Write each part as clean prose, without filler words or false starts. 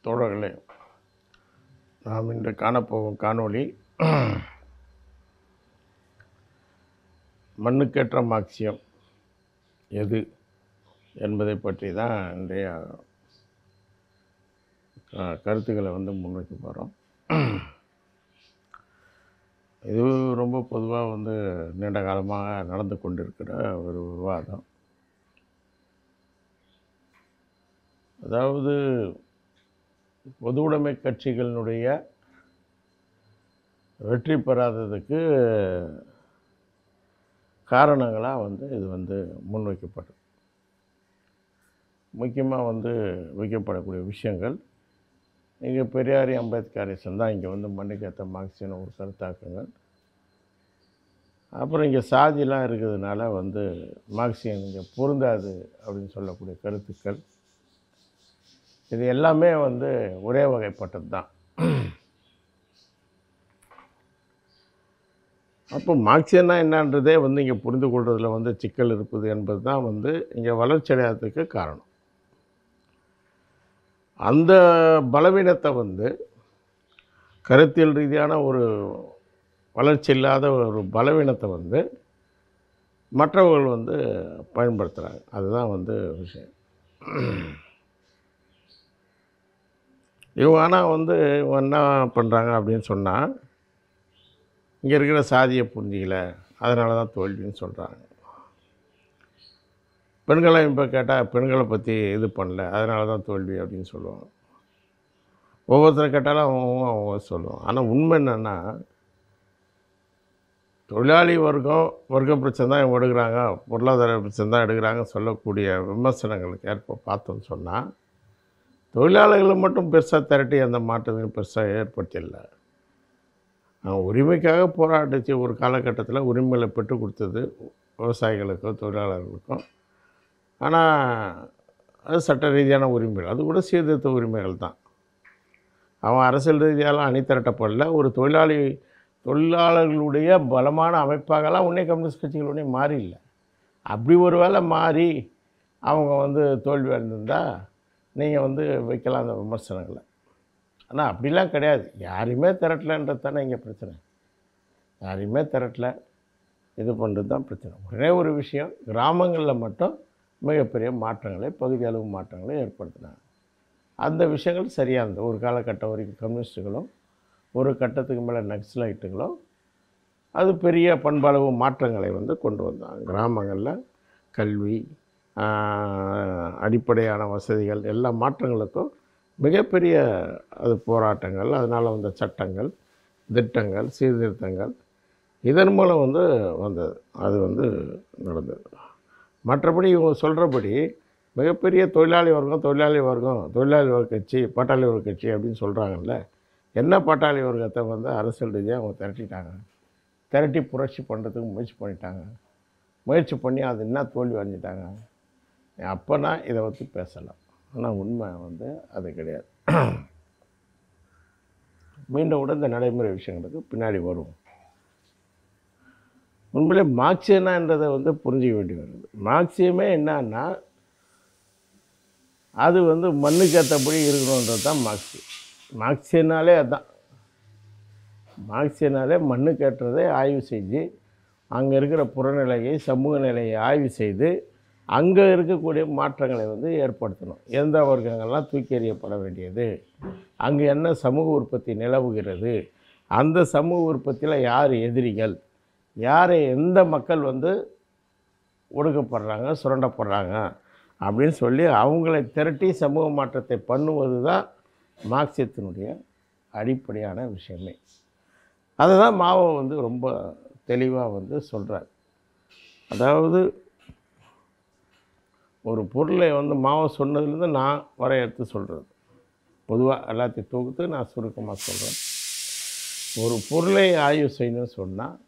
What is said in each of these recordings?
தோழர்களே, நாம் இன்று காணப்போகும் காணொளி மண்ணுக்கேற்ற மார்க்சியம் எது என்பதை பற்றி தான் இன்றைய கருத்துக்களை முன்வைக்க போகிறோம். இது ரொம்ப பொதுவாக நீண்ட காலமாக நடந்து கொண்டிருக்கிற ஒரு விவாதம். அதாவது பொது உடைமை கட்சிகளினுடைய வெற்றி பெறாததுக்கு காரணங்களாக இது முன்வைக்கப்படும். முக்கியமாக வைக்கப்படக்கூடிய விஷயங்கள், இங்கே பெரியாரி அம்பேத்கரிசம் தான் இங்கே மண்ணுக்கேற்ற மார்க்சியம் ஒரு கருத்தாக்கங்கள். அப்புறம் இங்கே சாதிலாம் இருக்கிறதுனால மார்க்சியம் இங்கே பொருந்தாது அப்படின்னு சொல்லக்கூடிய கருத்துக்கள். இது எல்லாமே ஒரே வகைப்பட்டது தான். அப்போ மார்க்சியம்னா என்னன்றதே இங்கே புரிந்து கொள்வதில் சிக்கல் இருப்பது என்பது தான் இங்கே வளர்ச்சி அடையாததுக்கு காரணம். அந்த பலவீனத்தை கருத்தியல் ரீதியான ஒரு வளர்ச்சி இல்லாத ஒரு பலவீனத்தை மற்றவர்கள் பயன்படுத்துகிறாங்க. அதுதான் விஷயம். இவங்க ஆனால் இவங்க என்ன பண்ணுறாங்க அப்படின்னு சொன்னால், இங்கே இருக்கிற சாதியை புரிஞ்சிக்கல, அதனால தான் தோல்வின்னு சொல்கிறாங்க. பெண்களை இப்போ கேட்டால் பெண்களை பற்றி இது பண்ணல, அதனால தான் தோல்வி அப்படின்னு சொல்லுவாங்க. ஒவ்வொருத்தரை கேட்டாலும் அவங்க சொல்லுவாங்க. ஆனால் உண்மை என்னென்னா, தொழிலாளி வர்க்க பிரச்சனை தான் இவங்க எடுக்கிறாங்க, பொருளாதார பிரச்சனை தான் எடுக்கிறாங்க சொல்லக்கூடிய விமர்சனங்களுக்கு ஏற்ப பார்த்தோன்னு சொன்னால், தொழிலாளர்களை மட்டும் பெருசாக திரட்டி அந்த மாற்றங்கள் பெருசாக ஏற்படுத்திடல. உரிமைக்காக போராடிச்சு ஒரு காலகட்டத்தில் உரிமைகளை பெற்றுக் கொடுத்தது விவசாயிகளுக்கும் தொழிலாளர்களுக்கும். ஆனால் அது சட்ட ரீதியான உரிமைகள், அது கூட சீர்திருத்த உரிமைகள் தான். அவன் அரசியல் ரீதியாலாம் அணி திரட்டப்படல. ஒரு தொழிலாளர்களுடைய பலமான அமைப்பாகலாம் உடனே கம்யூனிஸ்ட் கட்சிகள் மாறி இல்லை. அப்படி ஒரு வேளை மாறி அவங்க தோல்வி அடைந்திருந்தால் நீங்கள் வைக்கலாம் அந்த விமர்சனங்களை. ஆனால் அப்படிலாம் கிடையாது. யாரையுமே திரட்டலைன்றது தானே இங்கே பிரச்சனை. யாரையுமே திரட்டலை, இது பண்ணுறது தான் பிரச்சனை. ஒரே ஒரு விஷயம், கிராமங்களில் மட்டும் மிகப்பெரிய மாற்றங்களை, பகுதி அளவு மாற்றங்களை ஏற்படுத்தினாங்க. அந்த விஷயங்கள் சரியாக இருந்தது. ஒரு காலகட்டம் வரைக்கும் கம்யூனிஸ்ட்டுகளும், ஒரு கட்டத்துக்கு மேலே நக்சலைட்டுகளும் அது பெரிய பண்பளவு மாற்றங்களை கொண்டு வந்தாங்க. கிராமங்களில் கல்வி, அடிப்படையான வசதிகள், எல்லா மாற்றங்களுக்கும் மிகப்பெரிய அது போராட்டங்கள், அதனால் வந்த சட்டங்கள், திட்டங்கள், சீர்திருத்தங்கள், இதன் மூலம் வந்தது. அது நடந்தது. மற்றபடி இவங்க சொல்கிறபடி மிகப்பெரிய தொழிலாளி வர்க்க கட்சி, பாட்டாளி வர்க்க கட்சி அப்படின்னு சொல்கிறாங்கல்ல. என்ன பாட்டாளி வர்க்கத்தை அரசியல் ரீதியாக அவங்க திரட்டிட்டாங்க, திரட்டி புரட்சி பண்ணுறதுக்கு முயற்சி பண்ணிட்டாங்க. முயற்சி பண்ணி அது என்ன தோல்வி அடைஞ்சிட்டாங்க. அப்போனா இதை பற்றி பேசலாம். ஆனால் உண்மை அது கிடையாது. மீண்டும் கூட இந்த நடைமுறை விஷயங்களுக்கு பின்னாடி வரும். உண்மையிலே மார்க்சியம்ன்றதை புரிஞ்சிக்க வேண்டி வருது. மார்க்சியமே என்னன்னா, அது மண்ணுக்கு ஏற்றபடி இருக்கணுன்றது தான் மார்க்சியம். மார்க்சியனாலே அதுதான். மார்க்சியனாலே மண்ணுக்கு ஏற்றதை ஆய்வு செஞ்சு, அங்கே இருக்கிற புறநிலையை, சமூக நிலையை ஆய்வு செய்து, அங்கே இருக்கக்கூடிய மாற்றங்களை ஏற்படுத்தணும். எந்த வர்க்கங்கள்லாம் தூக்கி எறியப்பட வேண்டியது, அங்கே என்ன சமூக உற்பத்தி நிலவுகிறது, அந்த சமூக உற்பத்தியில் யார் எதிரிகள், யாரை எந்த மக்கள் ஒடுக்கப்படுறாங்க, சுரண்டப்படுறாங்க அப்படின்னு சொல்லி அவங்களை திரட்டி சமூக மாற்றத்தை பண்ணுவது தான் மார்க்சியத்தினுடைய அடிப்படையான விஷயமே. அதை தான் மாவோ ரொம்ப தெளிவாக சொல்கிறார். அதாவது ஒரு பொருளை மாவோ சொன்னதுலேருந்து நான் வரையறுத்து சொல்கிறது, பொதுவாக எல்லாத்தையும் தொகுத்து நான் சுருக்கமாக சொல்கிறேன். ஒரு பொருளை ஆய்வு செய்யணும்னு சொன்னால்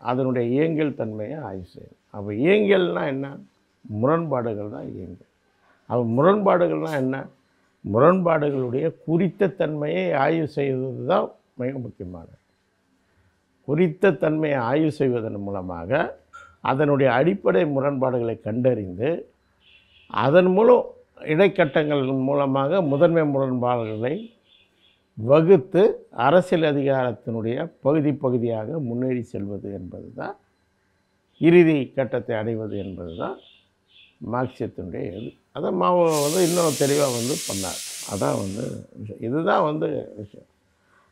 அதனுடைய இயங்கியல் தன்மையை ஆய்வு செய்யணும். அப்போ இயங்கியல்னால் என்ன? முரண்பாடுகள் தான் இயங்கியல். அப்போ முரண்பாடுகள்னால் என்ன? முரண்பாடுகளுடைய குறித்த தன்மையை ஆய்வு செய்வது தான் மிக முக்கியமானது. குறித்த தன்மையை ஆய்வு செய்வதன் மூலமாக அதனுடைய அடிப்படை முரண்பாடுகளை கண்டறிந்து அதன் மூலம் இடைக்கட்டங்கள் மூலமாக முதன்மை முரண்பாடுகளை வகுத்து அரசியல் அதிகாரத்தினுடைய பகுதி பகுதியாக முன்னேறி செல்வது என்பது தான், இறுதி கட்டத்தை அடைவது என்பது தான் மார்க்சியத்தினுடைய இது. அதை மாவோ வந்து இன்னும் தெளிவாக வந்து பண்ணார். அதான் வந்து விஷயம். இதுதான் வந்து விஷயம்.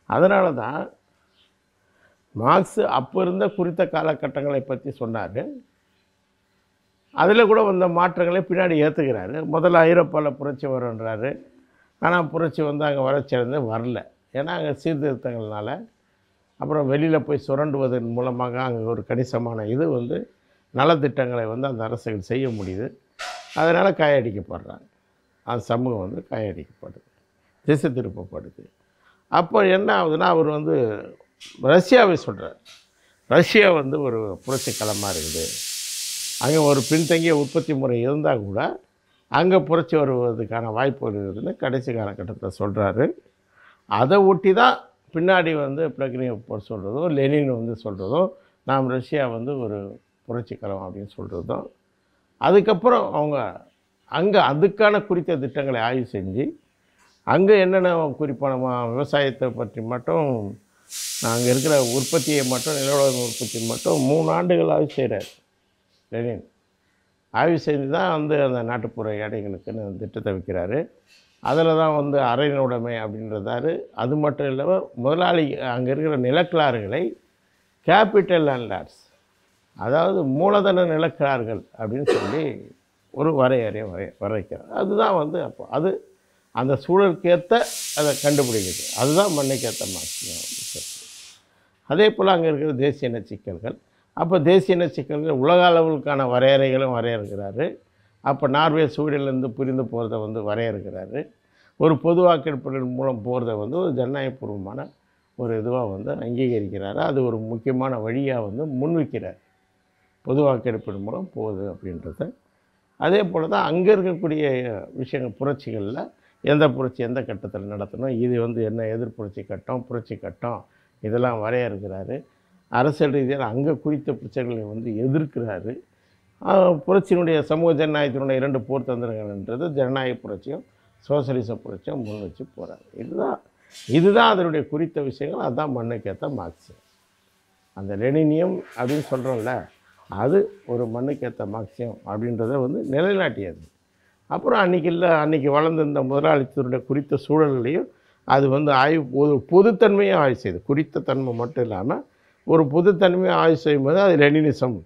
அதனால தான் மார்க்ஸ் அப்போ இருந்த குறித்த காலகட்டங்களை பற்றி சொன்னார். அதில் கூட வந்த மாற்றங்களை பின்னாடி ஏற்றுக்கிறாரு. முதல்ல ஐரோப்பாவில் புரட்சி வருன்றாரு. ஆனால் புரட்சி வந்து அங்கே வளர்ச்சியடைந்து வரல. ஏன்னா அங்கே சீர்திருத்தங்கள்னால, அப்புறம் வெளியில் போய் சுரண்டுவதன் மூலமாக அங்கே ஒரு கணிசமான இது வந்து நலத்திட்டங்களை வந்து அந்த அரசுகள் செய்ய முடியுது. அதனால் காயடிக்கப்படுறாங்க. அந்த சமூகம் வந்து காயடிக்கப்படுது, திசை திருப்பப்படுது. அப்போ என்ன ஆகுதுன்னா, அவர் வந்து ரஷ்யாவை சொல்கிறார். ரஷ்யா வந்து ஒரு புரட்சி களமாக இருக்குது. அங்கே ஒரு பின்தங்கிய உற்பத்தி முறை இருந்தால் கூட அங்கே புரட்சி வருவதற்கான வாய்ப்புகள் இருக்குதுன்னு கடைசி காலகட்டத்தில் சொல்கிறாரு. அதை ஒட்டி தான் பின்னாடி வந்து பிளக்னிவ் சொல்கிறதும், லெனின் வந்து சொல்கிறதும், நாம் ரஷ்யா வந்து ஒரு புரட்சி களம் அப்படின்னு சொல்கிறதும். அதுக்கப்புறம் அவங்க அங்கே அதுக்கான குறித்த திட்டங்களை ஆய்வு செஞ்சு, அங்கே என்னென்ன குறிப்பான விவசாயத்தை பற்றி மட்டும், அங்கே இருக்கிற உற்பத்தியை மட்டும், நிலவள உற்பத்தி மட்டும் 3 ஆண்டுகள் ஆய்வு செய்கிறார் லெனின். ஆய்வு செய்து தான் வந்து அந்த நாட்டுப்புற ஏழைகளுக்குன்னு திட்டத்தை வைக்கிறாரு. அதில் தான் வந்து அரைநிலையுடைமை அப்படின்றதாரு. அது மட்டும் இல்லாமல் முதலாளி அங்கே இருக்கிற நிலக்கிழார்களை கேபிட்டல் லேண்ட்லார்ட்ஸ், அதாவது மூலதன நிலக்கிழார்கள் அப்படின்னு சொல்லி ஒரு வரைக்கிறார். அதுதான் வந்து அப்போ அது அந்த சூழலுக்கேற்ற அதை கண்டுபிடிக்குது. அதுதான் மண்ணுக்கேற்ற மார்க்சியம். அதே போல் அங்கே இருக்கிற தேசிய இன சிக்கல்கள், அப்போ தேசிய இன சிக்கல்கள் உலக அளவுக்கான வரையறைகளும் வரையறுக்கிறாரு. அப்போ நார்வே ஸ்வீடன்லேருந்து புரிந்து போகிறத வந்து வரையறுக்கிறாரு. ஒரு பொது வாக்கெடுப்புகள் மூலம் போகிறத வந்து ஒரு ஜனநாயகபூர்வமான ஒரு இதுவாக வந்து அங்கீகரிக்கிறாரு. அது ஒரு முக்கியமான வழியாக வந்து முன்வைக்கிறார், பொது வாக்கெடுப்பின் மூலம் போகுது அப்படின்றத. அதே போல் தான் அங்கே இருக்கக்கூடிய விஷயங்கள், புரட்சிகளில் எந்த புரட்சி எந்த கட்டத்தில் நடத்தணும், இது வந்து என்ன எதிர்ப்புரட்சி கட்டம், புரட்சி கட்டம், இதெல்லாம் வரையறுக்கிறாரு. அரசியல் ரீதியாக அங்கே குறித்த பிரச்சனைகளை வந்து எதிர்க்கிறாரு. புரட்சியினுடைய சமூக ஜனநாயகத்தினுடைய 2 போர்த்தந்திரங்கள்ன்றது ஜனநாயக புரட்சியும் சோசியலிச புரட்சியும் முன் வச்சு போகிறாரு. இதுதான் அதனுடைய குறித்த விஷயங்கள். அதுதான் மண்ணுக்கேற்ற மார்க்சியம். அந்த லெனினியம் அப்படின்னு சொல்கிறோம்ல, அது ஒரு மண்ணுக்கேற்ற மார்க்சியம் அப்படின்றத வந்து நிலைநாட்டியது. அப்புறம் அன்றைக்கி வளர்ந்திருந்த முதலாளித்துவனுடைய குறித்த சூழல்களையும் அது வந்து பொதுத்தன்மையும் ஆய்வு செய்யுது. குறித்த தன்மை மட்டும் இல்லாமல் ஒரு பொதுத்தன்மையை ஆய்வு செய்யும்போது அது லெனினிசம்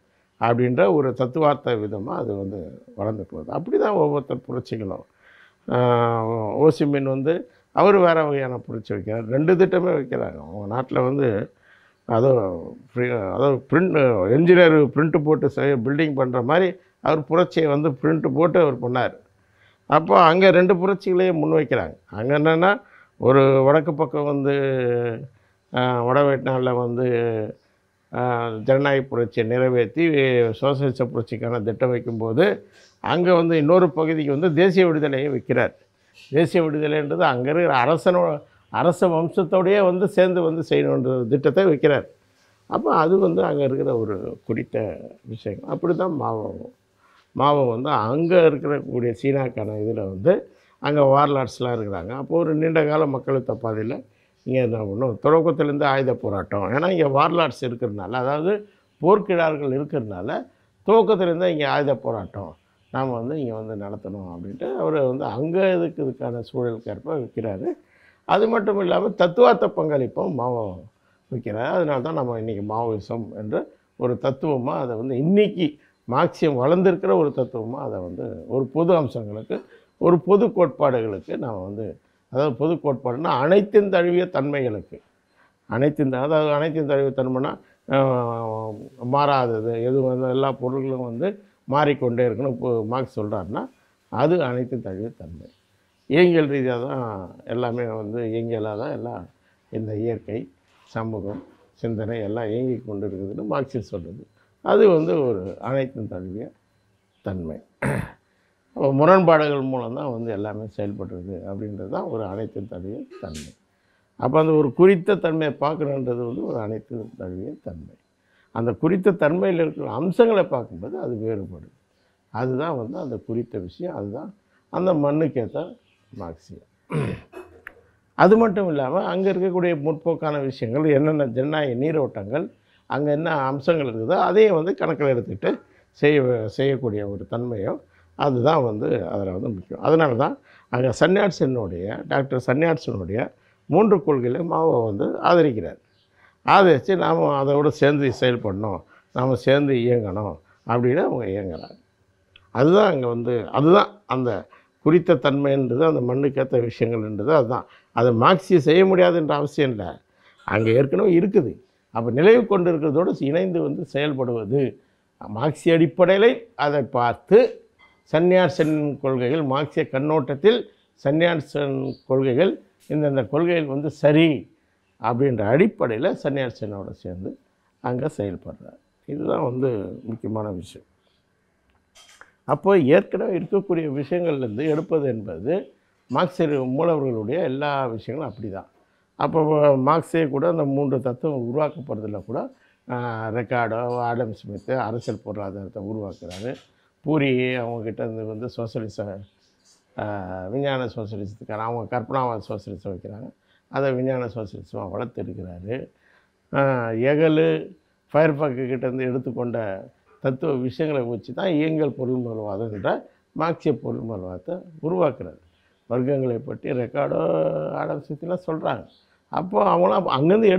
அப்படின்ற ஒரு தத்துவார்த்த விதமாக அது வந்து வளர்ந்து போகுது. அப்படி தான் ஒவ்வொருத்தர் புரட்சிகளும். ஓசிமின் வந்து அவர் வேறு வகையான புரட்சி வைக்கிறார். 2 திட்டமே வைக்கிறாங்க அவங்க நாட்டில் வந்து. அதாவது என்ஜினியர் பிரிண்ட்டு போட்டு பில்டிங் பண்ணுற மாதிரி அவர் புரட்சியை வந்து பிரிண்ட்டு போட்டு அவர் பண்ணார். அப்போ அங்கே 2 புரட்சிகளையும் முன்வைக்கிறாங்க. அங்கே என்னென்னா, ஒரு வடக்கு பக்கம் வந்து வட வியட்நாமில் வந்து ஜனநாயக புரட்சியை நிறைவேற்றி சோசியலிச புரட்சிக்கான திட்டம் வைக்கும்போது, அங்கே வந்து இன்னொரு பகுதிக்கு வந்து தேசிய விடுதலையை வைக்கிறார். தேசிய விடுதலைன்றது அங்கே இருக்கிற அரச வம்சத்தோடையே வந்து சேர்ந்து வந்து செய்யணுன்ற திட்டத்தை வைக்கிறார். அப்போ அது வந்து அங்கே இருக்கிற ஒரு குறித்த விஷயம். அப்படி தான் மாவோ வந்து அங்கே இருக்கக்கூடிய சீனாக்கான இதில் வந்து அங்கே வார்லாட்ஸ்லாம் இருக்கிறாங்க. அப்போது ஒரு நீண்ட கால மக்களுத்த பாதையில் இங்கே என்ன பண்ணும், தொடக்கத்துலேருந்து ஆயுத போராட்டம். ஏன்னா இங்கே வார்லாட்ஸ் இருக்கிறதுனால, அதாவது போர்க்கிழார்கள் இருக்கிறதுனால துவக்கத்துலேருந்து இங்கே ஆயுத போராட்டம் நாம் வந்து இங்கே வந்து நடத்தணும் அப்படின்ட்டு அவர் வந்து அங்கே இதுக்கான சூழலுக்கு ஏற்ப வைக்கிறாரு. அது மட்டும் இல்லாமல் தத்துவார்த்த பங்களிப்பும் மாவோ வைக்கிறார். அதனால தான் நம்ம இன்றைக்கி மாவோயிசம் என்ற ஒரு தத்துவமாக அதை வந்து இன்றைக்கி மார்க்சியம் வளர்ந்துருக்கிற ஒரு தத்துவமாக அதை வந்து ஒரு பொது அம்சங்களுக்கு, ஒரு பொது கோட்பாடுகளுக்கு நாம் வந்து, அதாவது பொது கோட்பாடுனா அனைத்தின் தழுவிய தன்மைகளுக்கு, அதாவது அனைத்தின் தழுவிய தன்மைனா மாறாதது எது வந்து எல்லா பொருள்களும் வந்து மாறிக்கொண்டே இருக்கணும் இப்போ மார்க்ஸ் சொல்கிறாருன்னா, அது அனைத்தின் தழுவிய தன்மை. இயங்கியல் ரீதியாக தான் எல்லாமே வந்து இயங்கியலாக தான் எல்லாம் இந்த இயற்கை, சமூகம், சிந்தனை எல்லாம் இயங்கி கொண்டு இருக்குதுன்னு மார்க்சியம் சொல்கிறது. அது வந்து ஒரு அனைத்தின் தழுவிய தன்மை. முரண்பாடுகள் மூலம் தான் வந்து எல்லாமே செயல்படுறது அப்படின்றது தான் ஒரு அனைத்தின் தழுவிய தன்மை. அப்போ அந்த ஒரு குறித்த தன்மையை பார்க்கணுன்றது வந்து ஒரு அனைத்தின் தழுவிய தன்மை. அந்த குறித்த தன்மையில் இருக்கிற அம்சங்களை பார்க்கும்போது அது வேறுபடும். அதுதான் வந்து அந்த குறித்த விஷயம். அதுதான் அந்த மண்ணுக்கேற்ற மார்க்சியம். அது மட்டும் இல்லாமல் அங்கே இருக்கக்கூடிய முற்போக்கான விஷயங்கள் என்னென்ன ஜனநாயக நீரோட்டங்கள் அங்கே என்ன அம்சங்கள் இருக்குதோ அதையும் வந்து கணக்கில் எடுத்துக்கிட்டு செய்யக்கூடிய ஒரு தன்மையோ அதுதான் வந்து அதில் வந்து முக்கியம். அதனால தான் அங்கே டாக்டர் சன்யாட்சனுடைய 3 கொள்கைகளை மாவோ வந்து ஆதரிக்கிறார். ஆதரித்து நாம் அதோடு சேர்ந்து செயல்படணும், நாம் சேர்ந்து இயங்கணும் அப்படின்னு அவங்க இயங்குறாங்க. அதுதான் அங்கே வந்து அதுதான் அந்த குறித்த தன்மைன்றது, அந்த மண்ணுக்கேற்ற விஷயங்கள்ன்றது அதுதான். அது மார்க்சியம் செய்ய முடியாதுன்ற அவசியம் இல்லை, அங்கே ஏற்கனவே இருக்குது. அப்போ நினைவு கொண்டு இருக்கிறதோடு இணைந்து வந்து செயல்படுவது மார்க்சிய அடிப்படையில் அதை பார்த்து சன்யாட்சன் கொள்கைகள் மார்க்சிய கண்ணோட்டத்தில் சன்யாட்சன் கொள்கைகள் இந்தந்த கொள்கைகள் வந்து சரி அப்படின்ற அடிப்படையில் சன்யாட்சனோடு சேர்ந்து அங்கே செயல்படுறார். இதுதான் வந்து முக்கியமான விஷயம். அப்போ ஏற்கனவே இருக்கக்கூடிய விஷயங்கள்லேருந்து எடுப்பது என்பது மார்க்சிய மூலவர்களுடைய எல்லா விஷயங்களும் அப்படி தான். அப்போ மார்க்ஸே கூட அந்த 3 தத்துவம் உருவாக்கப்படுறதில் கூட ரெக்கார்டோ ஆடம் ஸ்மித்து அரசியல் பொருளாதாரத்தை உருவாக்குறாரு. பூரி அவங்கக்கிட்ட இருந்து வந்து சோசியலிச விஞ்ஞான சோசியலிசத்துக்கான அவங்க கற்பனாவாத சோசியலிசம் வைக்கிறாங்க, அதை விஞ்ஞான சோசியலிசமாக வளர்த்து எடுக்கிறாரு. எகலு ஃபயர்பாக்கு கிட்டேருந்து எடுத்துக்கொண்ட தத்துவ விஷயங்களை வச்சு தான் இயங்கல் பொருள்மூலவாதம்ன்ற மார்க்சிய பொருள்மூலவாதத்தை உருவாக்குறாரு. வர்க்கங்களை பற்றி ரெக்கார்டோ ஆடம் ஸ்மித்லாம் சொல்கிறாங்க. அப்போது அவங்களாம் அங்கேருந்து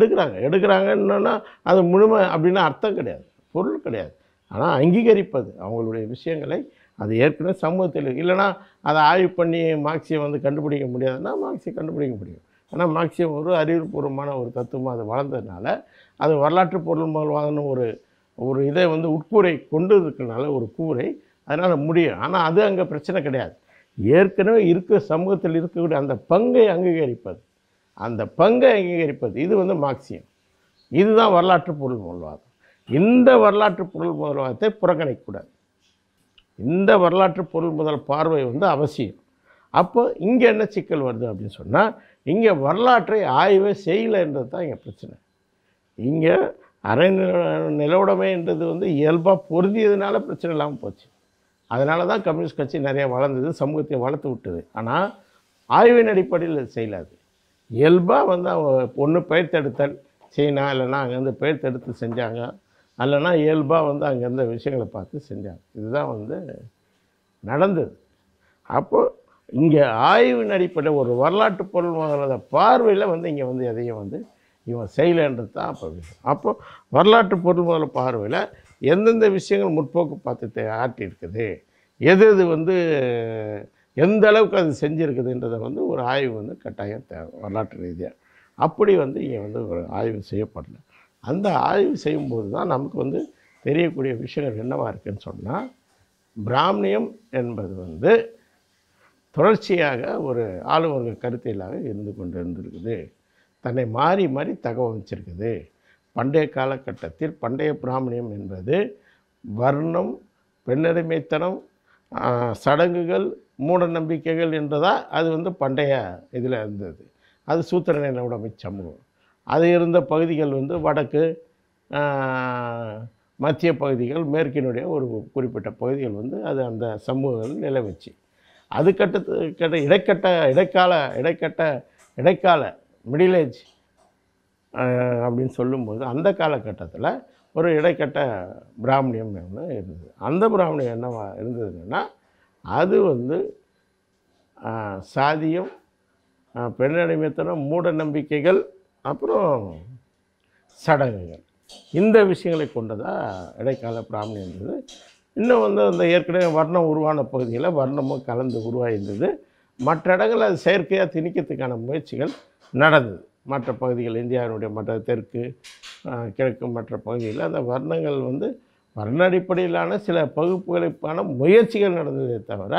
எடுக்கிறாங்கன்னா அது முழுமை அப்படின்னு அர்த்தம் கிடையாது, பொருள் கிடையாது. ஆனால் அங்கீகரிப்பது அவங்களுடைய விஷயங்களை அது ஏற்கனவே சமூகத்தில் இல்லைனா அதை ஆய்வு பண்ணி மார்க்சியம் வந்து கண்டுபிடிக்க முடியாதுன்னா மார்க்சியம் கண்டுபிடிக்க முடியும். ஆனால் மார்க்சியம் ஒரு அறிவுபூர்வமான ஒரு தத்துவமாக அது வளர்ந்ததுனால அது வரலாற்று பொருள்மூலவாதம்னு ஒரு இதை வந்து உட்கூரை கொண்டு இருக்கிறனால ஒரு கூரை அதனால் முடியும். ஆனால் அது அங்கே பிரச்சனை கிடையாது. ஏற்கனவே சமூகத்தில் இருக்கக்கூடிய அந்த பங்கை அங்கீகரிப்பது இது வந்து மார்க்சியம். இதுதான் வரலாற்று பொருள்மூலவாதம். இந்த வரலாற்று பொருள்மூலவாதத்தை புறக்கணிக்கக்கூடாது. இந்த வரலாற்று பொருள்முதல் பார்வை வந்து அவசியம். அப்போ இங்கே என்ன சிக்கல் வருது அப்படின்னு சொன்னால், இங்கே வரலாற்றை ஆய்வே செய்யலைன்றது தான் இங்கே பிரச்சனை. இங்கே நிலவுடைமைன்றது வந்து இயல்பாக பொருந்தியதுனால பிரச்சனை இல்லாமல் போச்சு. அதனால தான் கம்யூனிஸ்ட் கட்சி நிறையா வளர்ந்தது, சமூகத்தை வளர்த்து விட்டது. ஆனால் ஆய்வின் அடிப்படையில் செய்யலாது. இயல்பாக வந்து அவங்க ஒன்று பெயர்த்தெடுத்தல் சீனா இல்லைன்னா அங்கேருந்து பெயர்த்தெடுத்து செஞ்சாங்க, இல்லைன்னா இயல்பாக வந்து அங்கேருந்த விஷயங்களை பார்த்து செஞ்சாங்க. இதுதான் வந்து நடந்தது. அப்போது இங்கே ஆய்வின் அடிப்படையில் ஒரு வரலாற்று பொருள் பார்வையில் வந்து இங்கே வந்து எதையும் வந்து இவன் செய்யலைன்றது தான் அப்போ விஷயம். அப்போது வரலாற்று பொருள் முதல்ல பார்வையில் எந்தெந்த விஷயங்கள் முற்போக்கு பார்த்து ஆட்டியிருக்குது, எது வந்து எந்த அளவுக்கு அது செஞ்சுருக்குதுன்றதை வந்து ஒரு ஆய்வு வந்து கட்டாயம் தேவை வரலாற்று ரீதியாக. அப்படி வந்து இங்கே வந்து ஒரு ஆய்வு செய்யப்படல. அந்த ஆய்வு செய்யும்போது தான் நமக்கு வந்து தெரியக்கூடிய விஷயங்கள் என்னவாக இருக்குதுன்னு சொன்னால், பிராமணியம் என்பது வந்து தொடர்ச்சியாக ஒரு ஆளுவர்கள் கருத்தியலாக இருந்து கொண்டு இருந்திருக்குது. தன்னை மாறி மாறி தகவமைச்சிருக்குது. பண்டைய காலகட்டத்தில் பண்டைய பிராமணியம் என்பது வர்ணம், பெண்ணடிமைத்தனம், சடங்குகள், மூட நம்பிக்கைகள் என்றதாக அது வந்து பண்டைய இதில் இருந்தது. அது சூத்திர நிலவுடைமை சமூகம். அது இருந்த பகுதிகள் வந்து வடக்கு, மத்திய பகுதிகள், மேற்கினுடைய ஒரு குறிப்பிட்ட பகுதிகள் வந்து அது அந்த சமூகங்கள் நிலவச்சு. அது இடைக்கால மிடில் ஏஜ் அப்படின்னு சொல்லும்போது அந்த காலகட்டத்தில் ஒரு இடைக்கட்ட பிராமணியம் ஒன்று இருந்தது. அந்த பிராமணியம் என்னவா இருந்ததுன்னா, அது வந்து சாதியம், பெண்ணடிமைத்தனம், மூட நம்பிக்கைகள், அப்புறம் சடங்குகள், இந்த விஷயங்களை கொண்டதாக இடைக்கால பிராமணியம் இருந்தது. இன்னும் வந்து அந்த ஏற்கனவே வர்ணம் உருவான பகுதியில் வர்ணமும் கலந்து உருவாகியிருந்தது. மற்ற இடங்களில் அது செயற்கையாக திணிக்கிறதுக்கான முயற்சிகள் நடந்தது. மற்ற பகுதிகள், இந்தியாவினுடைய மற்ற தெற்கு, கிழக்கு மற்ற பகுதிகளில் அந்த வர்ணங்கள் வந்து வர்ண அடிப்படையிலான சில பகுப்புகளுக்கான முயற்சிகள் நடந்ததே தவிர,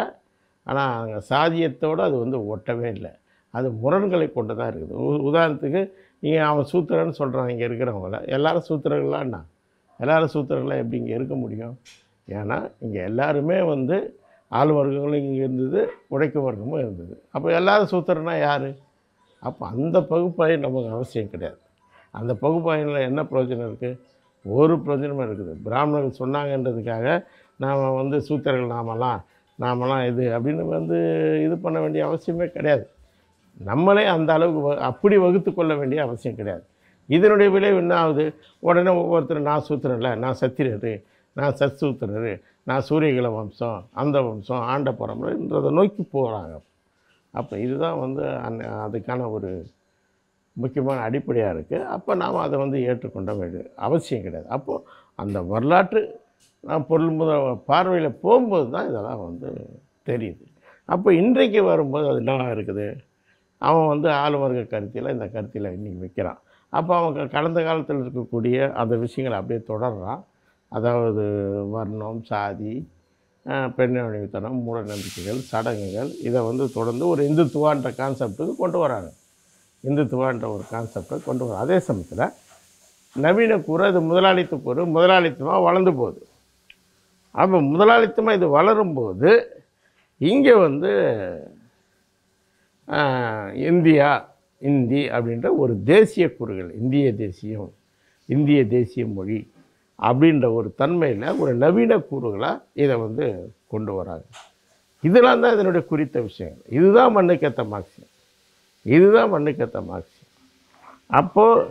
ஆனால் அங்கே சாதியத்தோடு அது வந்து ஒட்டவே இல்லை. அது முரண்களை கொண்டு தான் இருக்குது. உதாரணத்துக்கு நீங்கள் அவன் சூத்திரன்னு சொல்கிறான் இங்கே இருக்கிறவங்கள, எல்லாரும் சூத்திரர்களான்னா எல்லாரும் சூத்திரங்களாக எப்படி இங்கே இருக்க முடியும்? ஏன்னா இங்கே எல்லாருமே வந்து ஆள் வர்க்கங்களும் இங்கே இருந்தது, உழைக்கும் வர்க்கமும் இருந்தது. அப்போ எல்லாரும் சூத்திரன்னா யார்? அப்போ அந்த பகுப்பாய்வு நமக்கு அவசியம் கிடையாது. அந்த பகுப்பாய்வில் என்ன பிரயோஜனம் இருக்குது? ஒரு பிரயோஜனமும் இருக்குது. பிராமணர்கள் சொன்னாங்கன்றதுக்காக நாம் வந்து சூத்திரர்கள் நாமெல்லாம் நாமெல்லாம் இது அப்படின்னு வந்து இது பண்ண வேண்டிய அவசியமே கிடையாது. நம்மளே அந்த அளவுக்கு அப்படி வகுத்து கொள்ள வேண்டிய அவசியம் கிடையாது. இதனுடைய விளைவு என்ன ஆகுது? உடனே ஒவ்வொருத்தரும் நான் சூத்திரன்ல, நான் சத்திரியர், நான் சத்சூத்திரர், நான் சூரியகுல வம்சம், அந்த வம்சம், ஆண்ட பரம்பரைன்றதை நோக்கி போகிறாங்க. அப்போ இதுதான் வந்து அதுக்கான ஒரு முக்கியமான அடிப்படையாக இருக்குது. அப்போ நாம் அதை வந்து ஏற்றுக்கொண்ட வேண்டிய அவசியம் கிடையாது. அப்போது அந்த வரலாற்று பொருள் பார்வையில் போகும்போது தான் இதெல்லாம் வந்து தெரியுது. அப்போ இன்றைக்கு வரும்போது அது என்ன இருக்குது? அவன் வந்து ஆளுவர்க்க கருத்தியில் இந்த கருத்தியில் இன்றைக்கி வைக்கிறான். அப்போ அவன் கடந்த காலத்தில் இருக்கக்கூடிய அந்த விஷயங்களை அப்படியே தொடர்றான். அதாவது வர்ணம், சாதி, பெண்ணடிமைத்தனம், மூட நம்பிக்கைகள், சடங்குகள், இதை வந்து தொடர்ந்து ஒரு இந்துத்துவான்ற கான்செப்டுக்கு கொண்டு வராங்க. இந்துத்துவான்ற ஒரு கான்செப்டை கொண்டு வர அதே சமயத்தில் நவீன கூறு அது முதலாளித்த கூறு முதலாளித்தமாக வளர்ந்து போகுது. அப்போ முதலாளித்தமாக இது வளரும்போது இங்கே வந்து இந்தி அப்படின்ற ஒரு தேசிய கூறுகள், இந்திய தேசியம், இந்திய தேசிய மொழி அப்படின்ற ஒரு தன்மையில் ஒரு நவீன கூறுகளாக இதை வந்து கொண்டு வராங்க. இதெல்லாம் தான் இதனுடைய குறித்த விஷயங்கள். இதுதான் மண்ணுக்கேற்ற மார்க்சியம், இதுதான் மண்ணுக்கேற்ற மார்க்சியம். அப்போது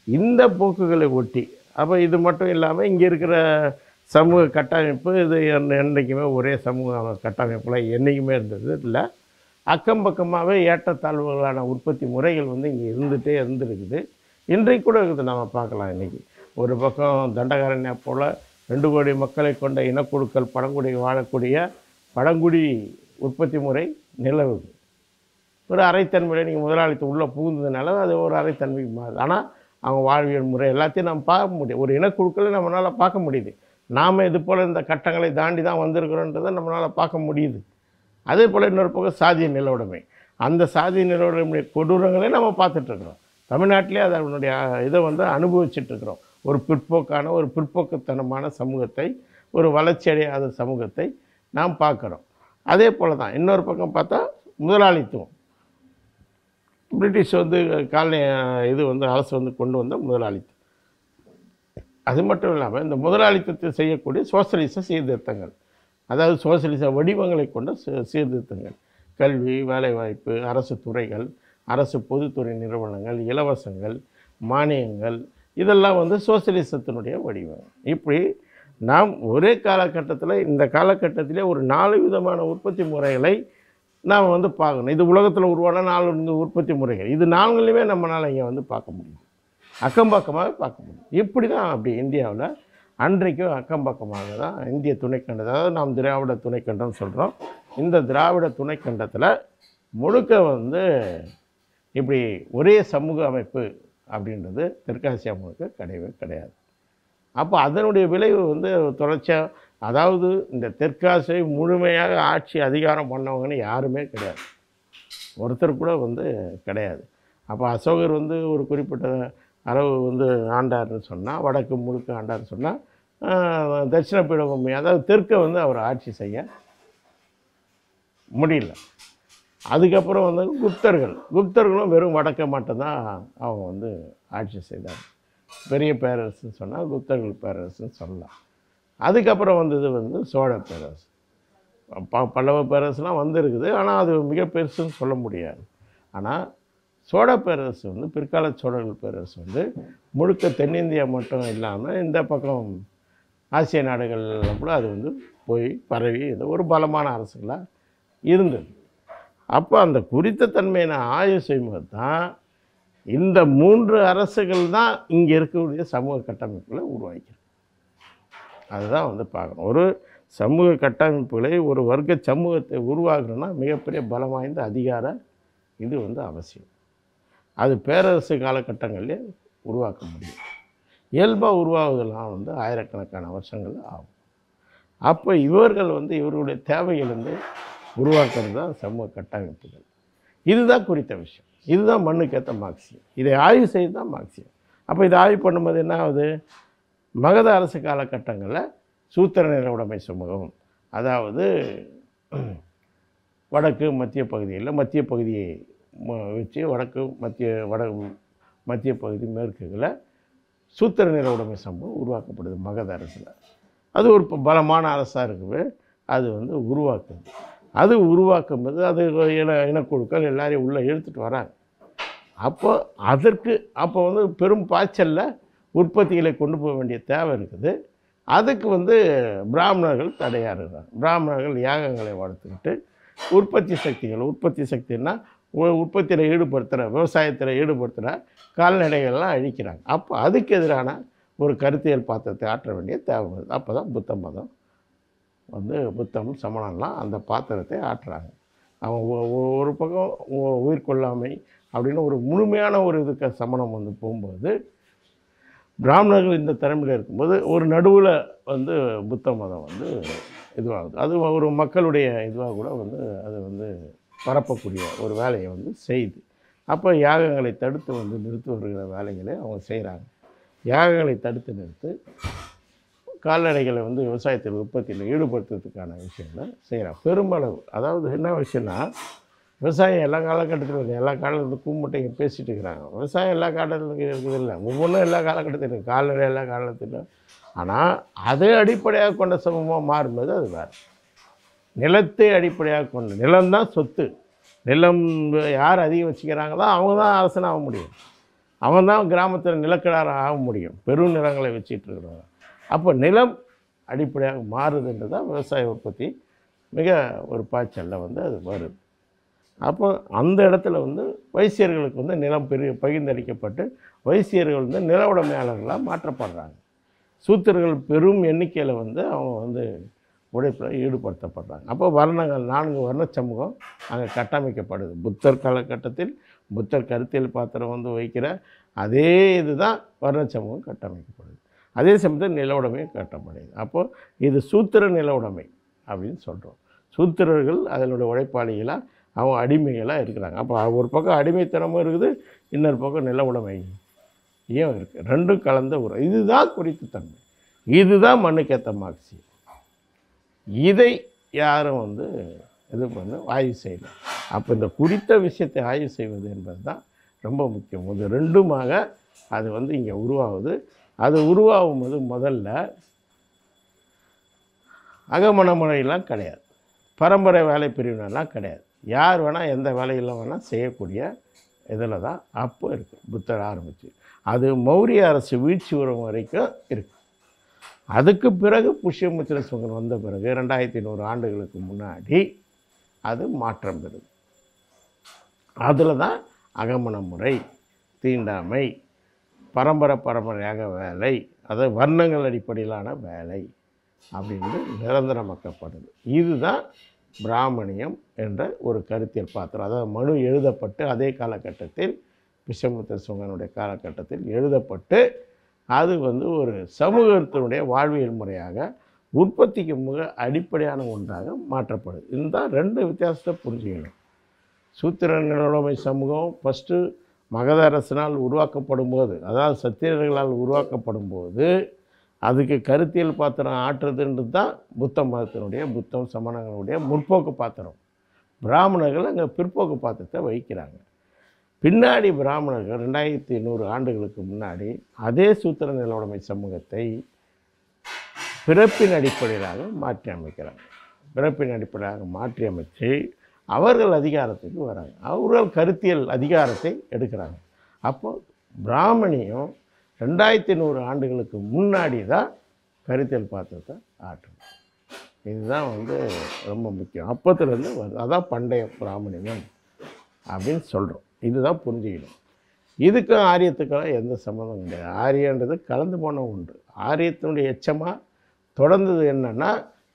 இந்த போக்குகளை ஒட்டி அப்போ இது மட்டும் இல்லாமல் இங்கே இருக்கிற சமூக கட்டமைப்பு இது என்றைக்குமே ஒரே சமூக கட்டமைப்பில் என்றைக்குமே இருந்தது இல்லை. அக்கம் பக்கமாகவே ஏற்றத்தாழ்வுகளான உற்பத்தி முறைகள் வந்து இங்கே இருந்துருக்குது. இன்றைக்கு கூட இருக்குது. நம்ம பார்க்கலாம். இன்றைக்கி ஒரு பக்கம் தண்டகாரண்யா போல் 2 கோடி மக்களை கொண்ட இனக்குழுக்கள் பழங்குடி வாழக்கூடிய பழங்குடி உற்பத்தி முறை நிலவுது. ஒரு அரைத்தன்மையில் நீங்கள் முதலாளித்து உள்ளே புகுந்ததுனால அது ஒரு அரைத்தன்மைக்கு மாறுது. ஆனால் அவங்க வாழ்வியல் முறை எல்லாத்தையும் நம்ம பார்க்க முடியும். ஒரு இனக்குழுக்களை நம்மளால் பார்க்க முடியுது. நாம் இது போல் இந்த கட்டங்களை தாண்டி தான் வந்திருக்கிறோன்றதை நம்மளால் பார்க்க முடியுது. அதே போல் இன்னொரு பக்கம் சாதிய நிலவுடைமை, அந்த சாதிய நிலவுடைமை கொடூரங்களே நம்ம பார்த்துட்ருக்குறோம். தமிழ்நாட்டிலே அதனுடைய இதை வந்து அனுபவிச்சுட்ருக்குறோம். ஒரு பிற்போக்கான ஒரு பிற்போக்குத்தனமான சமூகத்தை, ஒரு வளர்ச்சி அடையாத சமூகத்தை நாம் பார்க்குறோம். அதே போல் தான் இன்னொரு பக்கம் பார்த்தா முதலாளித்துவம். பிரிட்டிஷ் வந்து இது வந்து அரசு வந்து கொண்டு வந்த முதலாளித்துவம். அது மட்டும் இல்லாமல் இந்த முதலாளித்தத்தை செய்யக்கூடிய சோசலிச சீர்திருத்தங்கள், அதாவது சோசலிச வடிவங்களை கொண்ட சீர்திருத்தங்கள், கல்வி, வேலைவாய்ப்பு, அரசு துறைகள், அரசு பொதுத்துறை நிறுவனங்கள், இலவசங்கள், மானியங்கள், இதெல்லாம் வந்து சோசலிசத்தினுடைய வடிவம். இப்படி நாம் ஒரே காலகட்டத்தில் இந்த காலகட்டத்திலே ஒரு 4 விதமான உற்பத்தி முறைகளை நாம் வந்து பார்க்கணும். இது உலகத்தில் உருவான 4 உற்பத்தி முறைகள். இது 4லையுமே நம்மளால் இங்கே வந்து பார்க்க முடியும், அக்கம்பக்கமாக பார்க்க முடியும். இப்படி தான் அப்படி இந்தியாவில் அன்றைக்கும் அக்கம்பக்கமாக தான் இந்திய துணைக்கண்டம், அதாவது நாம் திராவிட துணைக்கண்டம்னு சொல்கிறோம். இந்த திராவிட துணைக்கண்டத்தில் முழுக்க வந்து இப்படி ஒரே சமூக அமைப்பு அப்படின்றது தெற்காசியா முழுக்க கிடையவே கிடையாது. அப்போ அதனுடைய விளைவு வந்து தொடர்ச்சியாக, அதாவது இந்த தெற்காசியை முழுமையாக ஆட்சி அதிகாரம் பண்ணவங்கன்னு யாருமே கிடையாது, ஒருத்தர் கூட வந்து கிடையாது. அப்போ அசோகர் வந்து ஒரு குறிப்பிட்ட அளவு வந்து ஆண்டார்னு சொன்னால், வடக்கு முழுக்க ஆண்டார்னு சொன்னால், தட்சிண பீடபூமி அதாவது தெற்கை வந்து அவர் ஆட்சி செய்ய முடியல. அதுக்கப்புறம் வந்து குப்தர்களும் வெறும் வடக்கை மட்டும்தான் அவங்க வந்து ஆட்சி செய்தாங்க. பெரிய பேரரசுன்னு சொன்னால் குப்தர்கள் பேரரசுன்னு சொல்லலாம். அதுக்கப்புறம் வந்தது வந்து சோழ பேரரசு. பல்லவ பேரரசுலாம் வந்துருக்குது, ஆனால் அது மிக பெருசுன்னு சொல்ல முடியாது. ஆனால் சோழ பேரரசு வந்து பிற்கால சோழர்கள் பேரரசு வந்து முழுக்க தென்னிந்தியா மட்டும் இல்லாமல் இந்த பக்கம் ஆசிய நாடுகளில் கூட அது வந்து போய் பரவி இது ஒரு பலமான அரசுகளாக இருந்தது. அப்போ அந்த குறித்த தன்மையை ஆய்வு செய்யும்போது தான் இந்த 3 அரசுகள் தான் இங்கே இருக்கக்கூடிய சமூக கட்டமைப்புகளை உருவாக்கிறது. அதுதான் வந்து பார்க்கணும். ஒரு சமூக கட்டமைப்புகளை, ஒரு வர்க்க சமூகத்தை உருவாக்கணும்னா மிகப்பெரிய பலம் வாய்ந்த அதிகார இது வந்து அவசியம். அது பேரரசு காலகட்டங்களிலே உருவாக்க முடியும். இயல்பாக உருவாகுதெல்லாம் வந்து ஆயிரக்கணக்கான வருஷங்கள் ஆகும். அப்போ இவர்கள் வந்து இவர்களுடைய தேவைகள் வந்து உருவாக்குறது தான் சமூக கட்டமைப்புகள். இதுதான் குறித்த விஷயம். இதுதான் மண்ணுக்கேற்ற மார்க்சியம். இதை ஆய்வு செய்து தான் மார்க்சியம். அப்போ இதை ஆய்வு பண்ணும்போது என்ன ஆகுது? மகத அரசு காலகட்டங்களில் சூத்திர நில உடைமை சமூகம், அதாவது வடக்கு மத்திய பகுதியில் மத்திய பகுதியை வச்சு மத்திய பகுதி மேற்குகளை சூத்திர நில உடைமை சமூகம் உருவாக்கப்படுது மகத அரசில். அது ஒரு பலமான அரசாக இருக்குது. அது வந்து உருவாக்குது. அது உருவாக்கும்போது அது இனக்குழுக்கள் எல்லாரையும் உள்ளே இழுத்துட்டு வராங்க. அப்போ அப்போ வந்து பெரும் பாய்ச்சலில் உற்பத்திகளை கொண்டு போக வேண்டிய தேவை இருக்குது. அதுக்கு வந்து பிராமணர்கள் தடையாக இருக்கிறாங்க. பிராமணர்கள் யாகங்களை வளர்த்துக்கிட்டு உற்பத்தி சக்தின்னா உற்பத்தியில் ஈடுபடுத்துகிற விவசாயத்தில் ஈடுபடுத்துகிற கால்நடைகள்லாம் அழிக்கிறாங்க. அப்போ அதுக்கு எதிரான ஒரு கருத்தியல் பாத்திரத்தை ஆற்ற வேண்டிய தேவை வருது. அப்போ தான் புத்த மதம் வந்து புத்தம் சமணம்லாம் அந்த பாத்திரத்தை ஆற்றுறாங்க. அவங்க ஒரு பக்கம் உயிர் கொள்ளாமை அப்படின்னு ஒரு முழுமையான ஒரு இதுக்கு சமணம் வந்து போகும்போது, பிராமணர்கள் இந்த தலைமையில் இருக்கும்போது ஒரு நடுவில் வந்து புத்த மதம் வந்து இதுவாகுது. அது ஒரு மக்களுடைய இதுவாக கூட வந்து அது வந்து பரப்பக்கூடிய ஒரு வேலையை வந்து செய்யுது. அப்போ யாகங்களை தடுத்து வந்து நிறுத்தி வருகிற வேலைகளை அவங்க செய்கிறாங்க. யாகங்களை தடுத்து நிறுத்து கால்நடைகளை வந்து விவசாயத்தில் உற்பத்தியில் ஈடுபடுத்துறதுக்கான விஷயங்களை செய்கிறாங்க பெருமளவு. அதாவது என்ன விஷயம்னா, விவசாயம் எல்லா காலகட்டத்திலும் எல்லா காலத்துலையும் கூமுட்டைங்க பேசிகிட்டு இருக்கிறாங்க. விவசாயம் எல்லா காலத்திலும் இருக்குது இல்லை, ஒவ்வொன்றும் எல்லா காலகட்டத்திலும் இருக்குது, கால்நடை எல்லா காலத்திலும். ஆனால் அதை அடிப்படையாக கொண்ட சமூகமாக மாறும்போது அது வேறு. நிலத்தை அடிப்படையாக கொண்ட நிலம்தான் சொத்து. நிலம் யார் அதிகம் வச்சுக்கிறாங்களோ அவங்க தான் அரசனாக ஆக முடியும். அவன் தான் கிராமத்தில் நிலக்கிழாராக ஆக முடியும், பெரும் நிலங்களை வச்சுட்டு இருக்கிறவங்க. அப்போ நிலம் அடிப்படையாக மாறுதுன்றது தான் விவசாய உற்பத்தி மிக ஒரு பாய்ச்சலில் வந்து அது வருது. அப்போ அந்த இடத்துல வந்து வைசியர்களுக்கு வந்து நிலம் பகிர்ந்தளிக்கப்பட்டு வைசியர்கள் வந்து நில உடைமையாளர்களாக மாற்றப்படுறாங்க. சூத்திரர்கள் பெரும் எண்ணிக்கையில் வந்து அவங்க வந்து உழைப்பில் ஈடுபடுத்தப்படுறாங்க. அப்போ வர்ணங்கள் 4 வர்ண சமூகம் அங்கே கட்டமைக்கப்படுது. புத்தர் காலகட்டத்தில் புத்தர் கருத்தியல் பாத்திரம் வந்து வைக்கிற அதே இதுதான் வர்ண சமூகம் கட்டமைக்கப்படுது. அதே சமயத்தில் நில உடைமையும் கட்டப்படுது. அப்போது இது சூத்திர நில உடைமை அப்படின்னு சொல்கிறோம். சூத்திரர்கள் அதனுடைய உழைப்பாளிகளாக அவங்க அடிமைகளாக இருக்கிறாங்க. அப்போ ஒரு பக்கம் அடிமைத்தனமும் இருக்குது, இன்னொரு பக்கம் நில உடைமையும் இருக்குது. ரெண்டும் கலந்த ஒரு இதுதான் குறித்த தன்மை, இதுதான் மண்ணுக்கேற்ற மார்க்சியம். இதை யாரும் வந்து இது பண்ண ஆய்வு செய்யலாம். அப்போ இந்த குறித்த விஷயத்தை ஆய்வு செய்வது என்பது தான் ரொம்ப முக்கியம். இது ரெண்டுமாக அது வந்து இங்கே உருவாகுது. அது உருவாகும் போது முதல்ல அகமண முறையெல்லாம் கிடையாது, பரம்பரை வேலை பிரிவினெல்லாம் கிடையாது. யார் வேணால் எந்த வேலையெல்லாம் வேணால் செய்யக்கூடிய இதில் தான் அப்போ இருக்குது புத்தர் ஆரம்பித்து. அது மௌரிய அரசு வீழ்ச்சி வரும் வரைக்கும் இருக்குது. அதுக்கு பிறகு புஷ்யமித்திர சுங்கன் வந்த பிறகு 2100 ஆண்டுகளுக்கு முன்னாடி அது மாற்றம் பெறுது. அதில் தான் அகமண முறை, தீண்டாமை, பரம்பரையாக வேலை, அதாவது வர்ணங்கள் அடிப்படையிலான வேலை அப்படின்னு நிரந்தரமாக்கப்படுது. இதுதான் பிராமணியம் என்ற ஒரு கருத்தியல் பாத்திரம். அதாவது மனு எழுதப்பட்டு அதே காலகட்டத்தில் புஷ்யமித்திர சுங்கனுடைய காலகட்டத்தில் எழுதப்பட்டு அது வந்து ஒரு சமூகத்தினுடைய வாழ்வியல் முறையாக உற்பத்திக்கு மிக அடிப்படையான ஒன்றாக மாற்றப்படுது. இதுதான் 2 வித்தியாசத்தை புரிஞ்சுக்கணும். சூத்திர நிலவுடைமை சமூகம் ஃபஸ்ட்டு மகத அரசினால் உருவாக்கப்படும் போது, அதாவது சத்திரியர்களால் உருவாக்கப்படும் போது அதுக்கு கருத்தியல் பாத்திரம் ஆற்றுறதுன்றது தான் புத்த மதத்தினுடைய புத்தம் சமணங்களுடைய முற்போக்கு பாத்திரம். பிராமணர்கள் அங்கே பிற்போக்கு பாத்திரத்தை வகிக்கிறாங்க. பின்னாடி பிராமணர்கள் 2100 ஆண்டுகளுக்கு முன்னாடி அதே சூத்திர நிலவுடைமை சமூகத்தை பிறப்பின் அடிப்படையிலாக மாற்றி அமைக்கிறாங்க. பிறப்பின் அடிப்படையாக மாற்றி அமைச்சு அவர்கள் அதிகாரத்துக்கு வராங்க, அவர்கள் கருத்தியல் அதிகாரத்தை எடுக்கிறாங்க. அப்போது பிராமணியம் 2100 ஆண்டுகளுக்கு முன்னாடி தான் கருத்தியல் பாத்திரத்தை ஆற்றும். இதுதான் வந்து ரொம்ப முக்கியம். அப்போத்துலேருந்து வருது. அதான் பண்டைய பிராமணியம் அப்படின்னு சொல்கிறோம். இதுதான் புரிஞ்சுக்கணும். இதுக்கும் ஆரியத்துக்கெல்லாம் எந்த சம்மந்தம் கிடையாது. ஆரியன்றது கலந்து போன ஒன்று. ஆரியத்தினுடைய எச்சமாக தொடர்ந்தது என்னென்னா,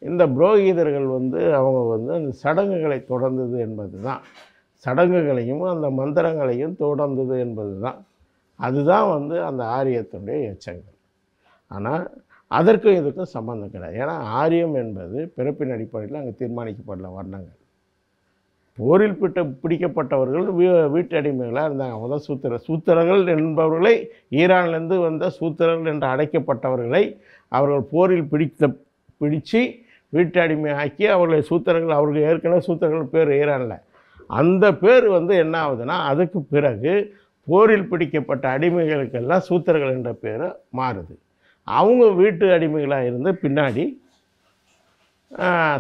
இந்த புரோகிதர்கள் வந்து அவங்க வந்து அந்த சடங்குகளை தொடர்ந்தது என்பது தான். சடங்குகளையும் அந்த மந்திரங்களையும் தொடர்ந்தது என்பது தான். அதுதான் வந்து அந்த ஆரியத்தினுடைய எச்சங்கள். ஆனால் அதற்கும் இதுக்கும் சம்மந்தம் கிடையாது. ஏன்னா ஆரியம் என்பது பிறப்பின் அடிப்படையில் அங்கே தீர்மானிக்கப்படல வர்ணங்கள். போரில் பிடிக்கப்பட்டவர்கள் வீட்டு அடிமைகளாக இருந்தாங்க. அவங்க தான் சூத்திரர்கள் என்பவர்களை ஈரான்லேருந்து வந்த சூத்திரர்கள் என்று அழைக்கப்பட்டவர்களை அவர்கள் போரில் பிடித்து வீட்டு அடிமை ஆக்கி அவர்களை சூத்திரர்கள், அவர்கள் ஏற்கனவே சூத்திரர்கள் பேர் ஈரானில், அந்த பேர் வந்து என்ன ஆகுதுன்னா அதுக்கு பிறகு போரில் பிடிக்கப்பட்ட அடிமைகளுக்கெல்லாம் சூத்திரர்கள் என்ற பேர் மாறுது. அவங்க வீட்டு அடிமைகளாக இருந்து பின்னாடி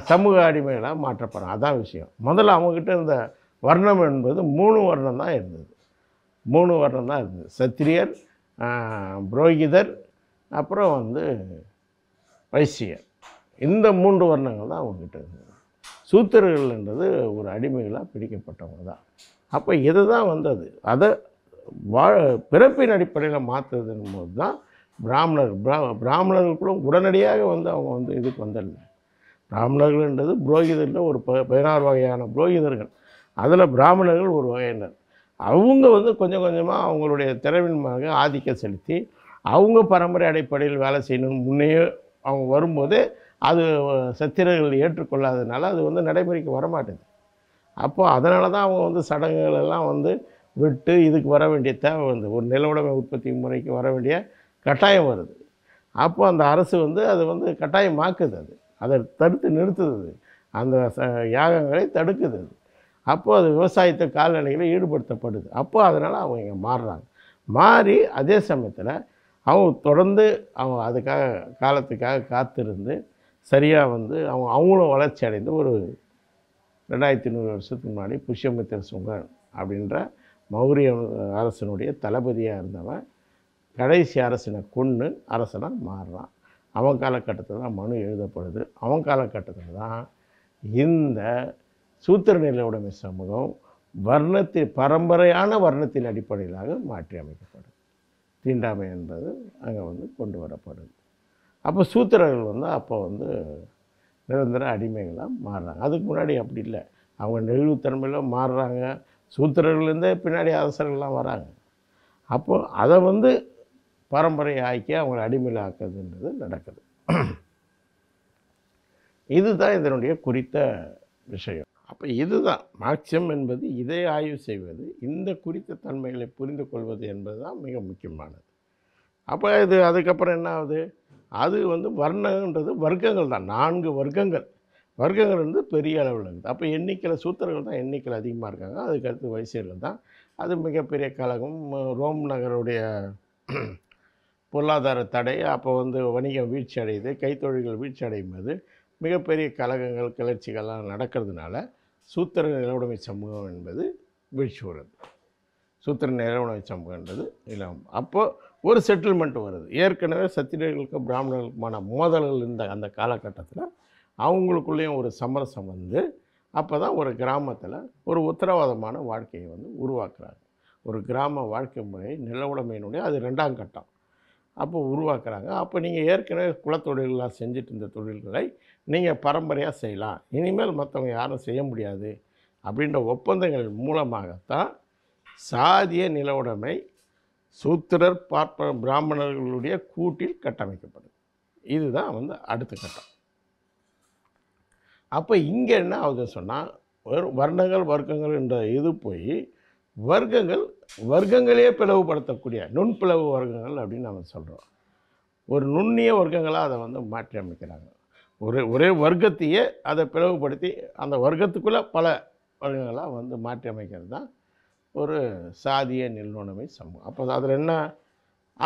சமூக அடிமைகளாக மாற்றப்படுறாங்க. அதான் விஷயம். முதல்ல அவங்கக்கிட்ட இருந்த வர்ணம் என்பது 3 வர்ணம் தான் இருந்தது. 3 வர்ணம் தான் இருந்தது. சத்திரியர், புரோகிதர், அப்புறம் வந்து வைசியர். இந்த 3 வர்ணங்கள் தான் அவங்கக்கிட்ட இருந்தது. சூத்திரர்கள்ன்றது ஒரு அடிமைகளாக பிடிக்கப்பட்டவங்க தான். அப்போ இது தான் வந்தது. அதை பிறப்பின் அடிப்படையில் மாற்றுறதுன்னு போது தான் பிராமணர்களுக்குள்ளும் உடனடியாக வந்து அவங்க வந்து இதுக்கு வந்துடல. பிராமணர்கள்ன்றது புரோகிதரில் ஒரு 16 வகையான புரோகிதர்கள். அதில் பிராமணர்கள் ஒரு வகையினர். அவங்க வந்து கொஞ்சம் கொஞ்சமாக அவங்களுடைய திறமையாக ஆதிக்கம் செலுத்தி அவங்க பரம்பரை அடிப்படையில் வேலை செய்யணும் முன்னையே அவங்க வரும்போதே அது சத்திரர்கள் ஏற்றுக்கொள்ளாததுனால அது வந்து நடைமுறைக்கு வரமாட்டேது. அப்போது அதனால தான் அவங்க வந்து சடங்குகள் எல்லாம் வந்து விட்டு இதுக்கு வர வேண்டிய தேவை வந்து ஒரு நிலவுடைமை உற்பத்தி முறைக்கு வர வேண்டிய கட்டாயம் வருது. அப்போ அந்த அரசு வந்து அது வந்து கட்டாயமாக்குது. அதை தடுத்து நிறுத்துது. அந்த யாகங்களை தடுக்குது. அப்போது அது விவசாயத்தை கால்நடைகளை ஈடுபடுத்தப்படுது. அப்போ அதனால் அவங்க இங்கே மாறுறாங்க. மாறி அதே சமயத்தில் அவங்க தொடர்ந்து அவங்க அதுக்காக காலத்துக்காக காத்திருந்து சரியாக வந்து அவங்களும் வளர்ச்சி அடைந்து ஒரு 2100 வருஷத்துக்கு முன்னாடி புஷ்யமித்திர சுங்கன் அப்படின்ற மௌரிய அரசனுடைய தளபதியாக இருந்தவன் கடைசி அரசனை கொன்று அரசனாக மாறுறான். அவன் காலகட்டத்தில் தான் மனு எழுதப்படுது. அவன் காலகட்டத்தில் தான் இந்த சூத்திர நிலவுடைமை சமூகம் பரம்பரையான வர்ணத்தின் அடிப்படையிலாக மாற்றி அமைக்கப்படுது. தீண்டாமை என்பது அங்கே வந்து கொண்டு வரப்படுது. அப்போ சூத்திரர்கள் வந்து அப்போ வந்து நிரந்தர அடிமைகளாக மாறுறாங்க. அதுக்கு முன்னாடி அப்படி இல்லை. அவங்க நெகிழ்வுத்தன்மையில் மாறுறாங்க. சூத்திரர்கள்லேருந்தே பின்னாடி அரசர்கள்லாம் வராங்க. அப்போது அதை வந்து பரம்பரை ஆக்கி அவங்களை அடிமையில் ஆக்குறதுன்றது நடக்குது. இதுதான் இதனுடைய குறித்த விஷயம். அப்போ இதுதான் மார்க்சியம் என்பது இதை ஆய்வு செய்வது, இந்த குறித்த தன்மைகளை புரிந்து கொள்வது என்பது தான் மிக முக்கியமானது. அப்போ இது அதுக்கப்புறம் என்ன ஆகுது? அது வந்து வர்ணன்றது வர்க்கங்கள் தான். 4 வர்க்கங்கள். வர்க்கங்கள் வந்து பெரிய அளவில் இருக்குது. அப்போ எண்ணிக்கையில் சூத்திரர்கள் தான் எண்ணிக்கையில் அதிகமாக இருக்காங்க. அதுக்கடுத்து வைசியர்கள் தான். அது மிகப்பெரிய கழகம். ரோம் நகருடைய பொருளாதார தடை, அப்போ வந்து வணிகம் வீழ்ச்சி அடையுது, கைத்தொழில்கள் வீழ்ச்சி அடையும் போது மிகப்பெரிய கழகங்கள் கிளர்ச்சிகள்லாம் நடக்கிறதுனால சூத்திர நிலவுடைமை சமூகம் என்பது வீழ்ச்சி வருது. சூத்திர நிலவுடைமை சமூகன்றது இல்லாமல் அப்போது ஒரு செட்டில்மெண்ட் வருது. ஏற்கனவே சத்திரியர்களுக்கும் பிராமணர்களுக்குமான மோதல்கள் இருந்த அந்த காலகட்டத்தில் அவங்களுக்குள்ளேயும் ஒரு சமரசம் வந்து அப்போ தான் ஒரு கிராமத்தில் ஒரு உத்தரவாதமான வாழ்க்கையை வந்து உருவாக்குறாங்க. ஒரு கிராம வாழ்க்கை முறை நிலவுடைமையினுடைய அது 2ஆம் கட்டம் அப்போ உருவாக்குறாங்க. அப்போ நீங்கள் ஏற்கனவே குலத்தொழில்களாக செஞ்சுட்டு இருந்த தொழில்களை நீங்கள் பரம்பரையாக செய்யலாம், இனிமேல் மற்றவங்க யாரும் செய்ய முடியாது அப்படின்ற ஒப்பந்தங்கள் மூலமாகத்தான் சாதிய நிலவுடைமை சூத்திரர் பிராமணர்களுடைய கூட்டில் கட்டமைக்கப்படுது. இதுதான் வந்து அடுத்த கட்டம். அப்போ இங்கே என்ன ஆகுதுன்னு சொன்னால் வர்ணங்கள் வர்க்கங்கள் என்ற இது போய் வர்க்கங்களே பிளவுபடுத்தக்கூடிய நுண்பிளவு வர்க்கங்கள் அப்படின்னு நம்ம சொல்கிறோம். ஒரு நுண்ணிய வர்க்கங்களாக அதை வந்து மாற்றி அமைக்கிறாங்க. ஒரே வர்க்கத்தையே அதை பிளவுபடுத்தி அந்த வர்க்கத்துக்குள்ளே பல வர்க்கங்களாக வந்து மாற்றி அமைக்கிறது தான் ஒரு சாதிய நிலவுடைமை சமூகம். அப்போ அதில் என்ன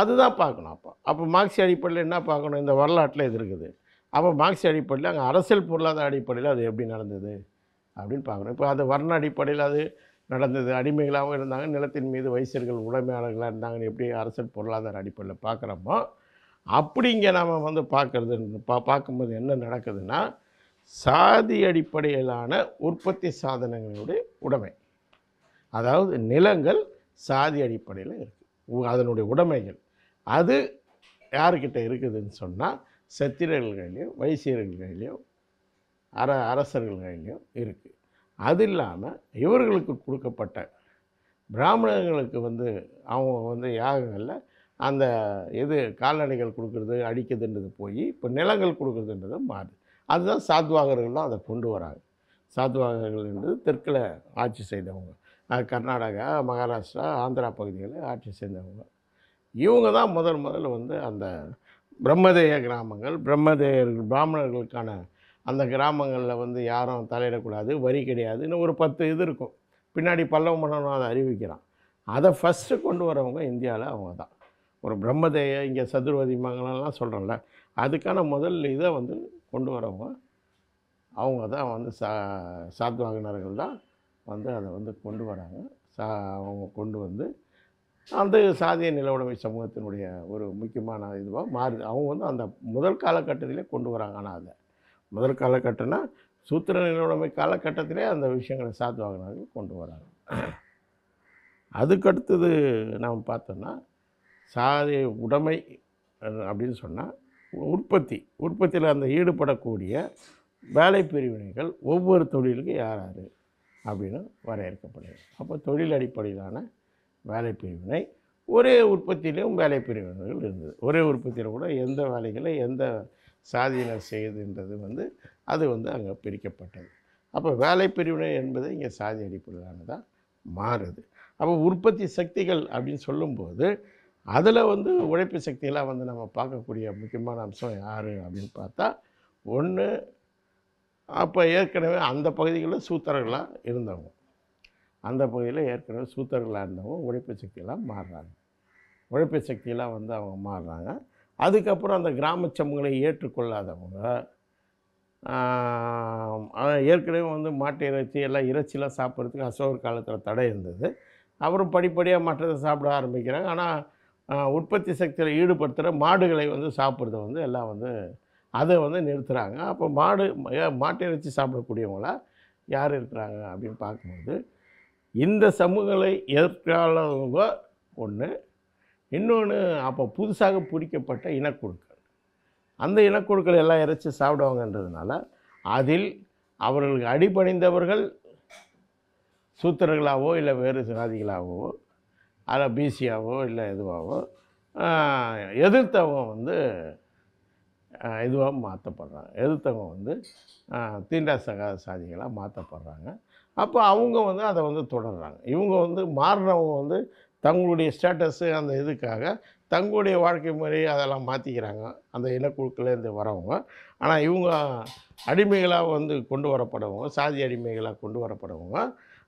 அதுதான் பார்க்கணும். அப்போ மார்க்சிய அடிப்படையில் என்ன பார்க்கணும்? இந்த வரலாற்றில் இது இருக்குது. அப்போ மார்க்சிய அடிப்படையில் அங்கே அரசியல் பொருளாதார அடிப்படையில் அது எப்படி நடந்தது அப்படின்னு பார்க்கணும். இப்போ அது வர்ண அடிப்படையில் அது நடந்தது. அடிமைகளாகவும் இருந்தாங்க, நிலத்தின் மீது வைசியர்கள் உடைமையாளர்களாக இருந்தாங்கன்னு எப்படி அரசியல் பொருளாதார அடிப்படையில் பார்க்குறோமோ அப்படி இங்கே நாம் வந்து பார்க்கும்போது என்ன நடக்குதுன்னா சாதி அடிப்படையிலான உற்பத்தி சாதனங்களுடைய உடைமை, அதாவது நிலங்கள் சாதி அடிப்படையில் இருக்குது. அதனுடைய உடைமைகள் அது யாருக்கிட்ட இருக்குதுன்னு சொன்னால் சத்திரர்கள் கையிலையும் வைசியர்கள் கையிலையும் அரசர்கள் கையிலையும் இருக்குது. அது இல்லாமல் இவர்களுக்கு கொடுக்கப்பட்ட பிராமணர்களுக்கு வந்து அவங்க வந்து யாகங்களில் அந்த இது கால்நடைகள் கொடுக்குறது அடிக்குதுன்றது போய் இப்போ நிலங்கள் கொடுக்குறதுன்றது மாறுது. அதுதான் சாத்வாகர்கள் தான் அதை கொண்டு வராங்க. சாத்வாகர்கள் என்பது தெற்கில் ஆட்சி செய்தவங்க, கர்நாடகா, மகாராஷ்டிரா, ஆந்திரா பகுதிகளில் ஆட்சி செய்தவங்க. இவங்க தான் முதல்ல வந்து அந்த பிரம்மதேய கிராமங்கள், பிராமணர்களுக்கான அந்த கிராமங்களில் வந்து யாரும் தலையிடக்கூடாது, வரி கிடையாது, இன்னும் ஒரு 10 இது இருக்கும். பின்னாடி பல்லவ மன்னனும் அதை அறிவிக்கிறான். அதை ஃபஸ்ட்டு கொண்டு வரவங்க இந்தியாவில் அவங்க தான். ஒரு பிரம்மதேய இங்கே சதுர்வதி மங்கலம்லாம் சொல்கிறோம்ல, அதுக்கான முதல் இதை வந்து கொண்டு வரவங்க அவங்க தான் வந்து சாத்வாகனர்கள் தான் வந்து அதை வந்து கொண்டு வராங்க. அவங்க கொண்டு வந்து அந்த சாதிய நிலவுடைமை சமூகத்தினுடைய ஒரு முக்கியமான இதுவாக மாறுது. அவங்க வந்து அந்த முதல் காலகட்டத்திலே கொண்டு வராங்க. ஆனால் அதை முதல் காலகட்டம்னா சூத்திர நிலவுடைமை காலகட்டத்திலே அந்த விஷயங்களை சாத்வாகனர்கள் கொண்டு வராங்க. அதுக்கடுத்தது நாம் பார்த்தோன்னா சாதி உடைமை அப்படின்னு சொன்னால் உற்பத்தியில் அந்த ஈடுபடக்கூடிய வேலை பிரிவினைகள் ஒவ்வொரு தொழிலுக்கும் யார் யார் அப்படின்னு வரையறுக்கப்படுது. அப்போ தொழில் அடிப்படையிலான வேலை பிரிவினை, ஒரே உற்பத்தியிலும் வேலை பிரிவினைகள் இருந்தது. ஒரே உற்பத்தியில் கூட எந்த வேலைகளை எந்த சாதியினர் செய்யுதுன்றது வந்து அது வந்து அங்கே பிரிக்கப்பட்டது. அப்போ வேலை பிரிவினை என்பது இங்கே சாதி அடிப்படையிலானதாக மாறுது. அப்போ உற்பத்தி சக்திகள் அப்படின்னு சொல்லும்போது அதில் வந்து உழைப்பு சக்திகளாக வந்து நம்ம பார்க்கக்கூடிய முக்கியமான அம்சம் யார் அப்படின்னு பார்த்தா, ஒன்று அப்போ ஏற்கனவே அந்த பகுதிகளில் சூத்திரர்களாக இருந்தவங்க, அந்த பகுதியில் ஏற்கனவே சூத்திரர்களாக இருந்தவங்க உழைப்பு சக்திகளாக மாறுறாங்க. உழைப்பு சக்தியெல்லாம் வந்து அவங்க மாறுறாங்க. அதுக்கப்புறம் அந்த கிராம சமூகங்களை ஏற்றுக்கொள்ளாதவங்க, ஏற்கனவே வந்து மாட்டு இறைச்சி எல்லாம் இறைச்சிலாம் சாப்பிட்றதுக்கு அசோகர் காலத்தில் தடை இருந்தது. அப்புறம் படிப்படியாக மற்றதை சாப்பிட ஆரம்பிக்கிறாங்க. ஆனால் உற்பத்தி சக்தியில் ஈடுபடுத்துகிற மாடுகளை வந்து சாப்பிட்றத வந்து எல்லாம் வந்து அதை வந்து நிறுத்துகிறாங்க. அப்போ மாட்டு இறைச்சி சாப்பிடக்கூடியவங்களா யார் இருக்கிறாங்க அப்படின்னு பார்க்கும்போது இந்த சமூகங்களை எதிர்காலவங்க ஒன்று, இன்னொன்று அப்போ புதுசாக பிடிக்கப்பட்ட இனக்குழுக்கள். அந்த இனக்குழுக்கள் எல்லாம் இறைச்சி சாப்பிடுவாங்கன்றதுனால அதில் அவர்களுக்கு அடிபணிந்தவர்கள் சூத்திரர்களாகவோ இல்லை வேறு சாதிகளாகவோ அதில் பிசியாவோ இல்லை எதுவாகவோ எதிர்த்தவங்க வந்து இதுவாக மாற்றப்படுறாங்க. எதிர்த்தவங்க வந்து தீண்டாசகாத சாதிகளாக மாற்றப்படுறாங்க. அப்போ அவங்க வந்து அதை வந்து தொடர்றாங்க. இவங்க வந்து மாறினவங்க வந்து தங்களுடைய ஸ்டேட்டஸு அந்த இதுக்காக தங்களுடைய வாழ்க்கை முறை அதெல்லாம் மாற்றிக்கிறாங்க, அந்த இனக்குழுக்கள்லேருந்து வரவங்க. ஆனால் இவங்க அடிமைகளாக வந்து கொண்டு வரப்படுறவங்க, சாதி அடிமைகளாக கொண்டு வரப்படுறவங்க,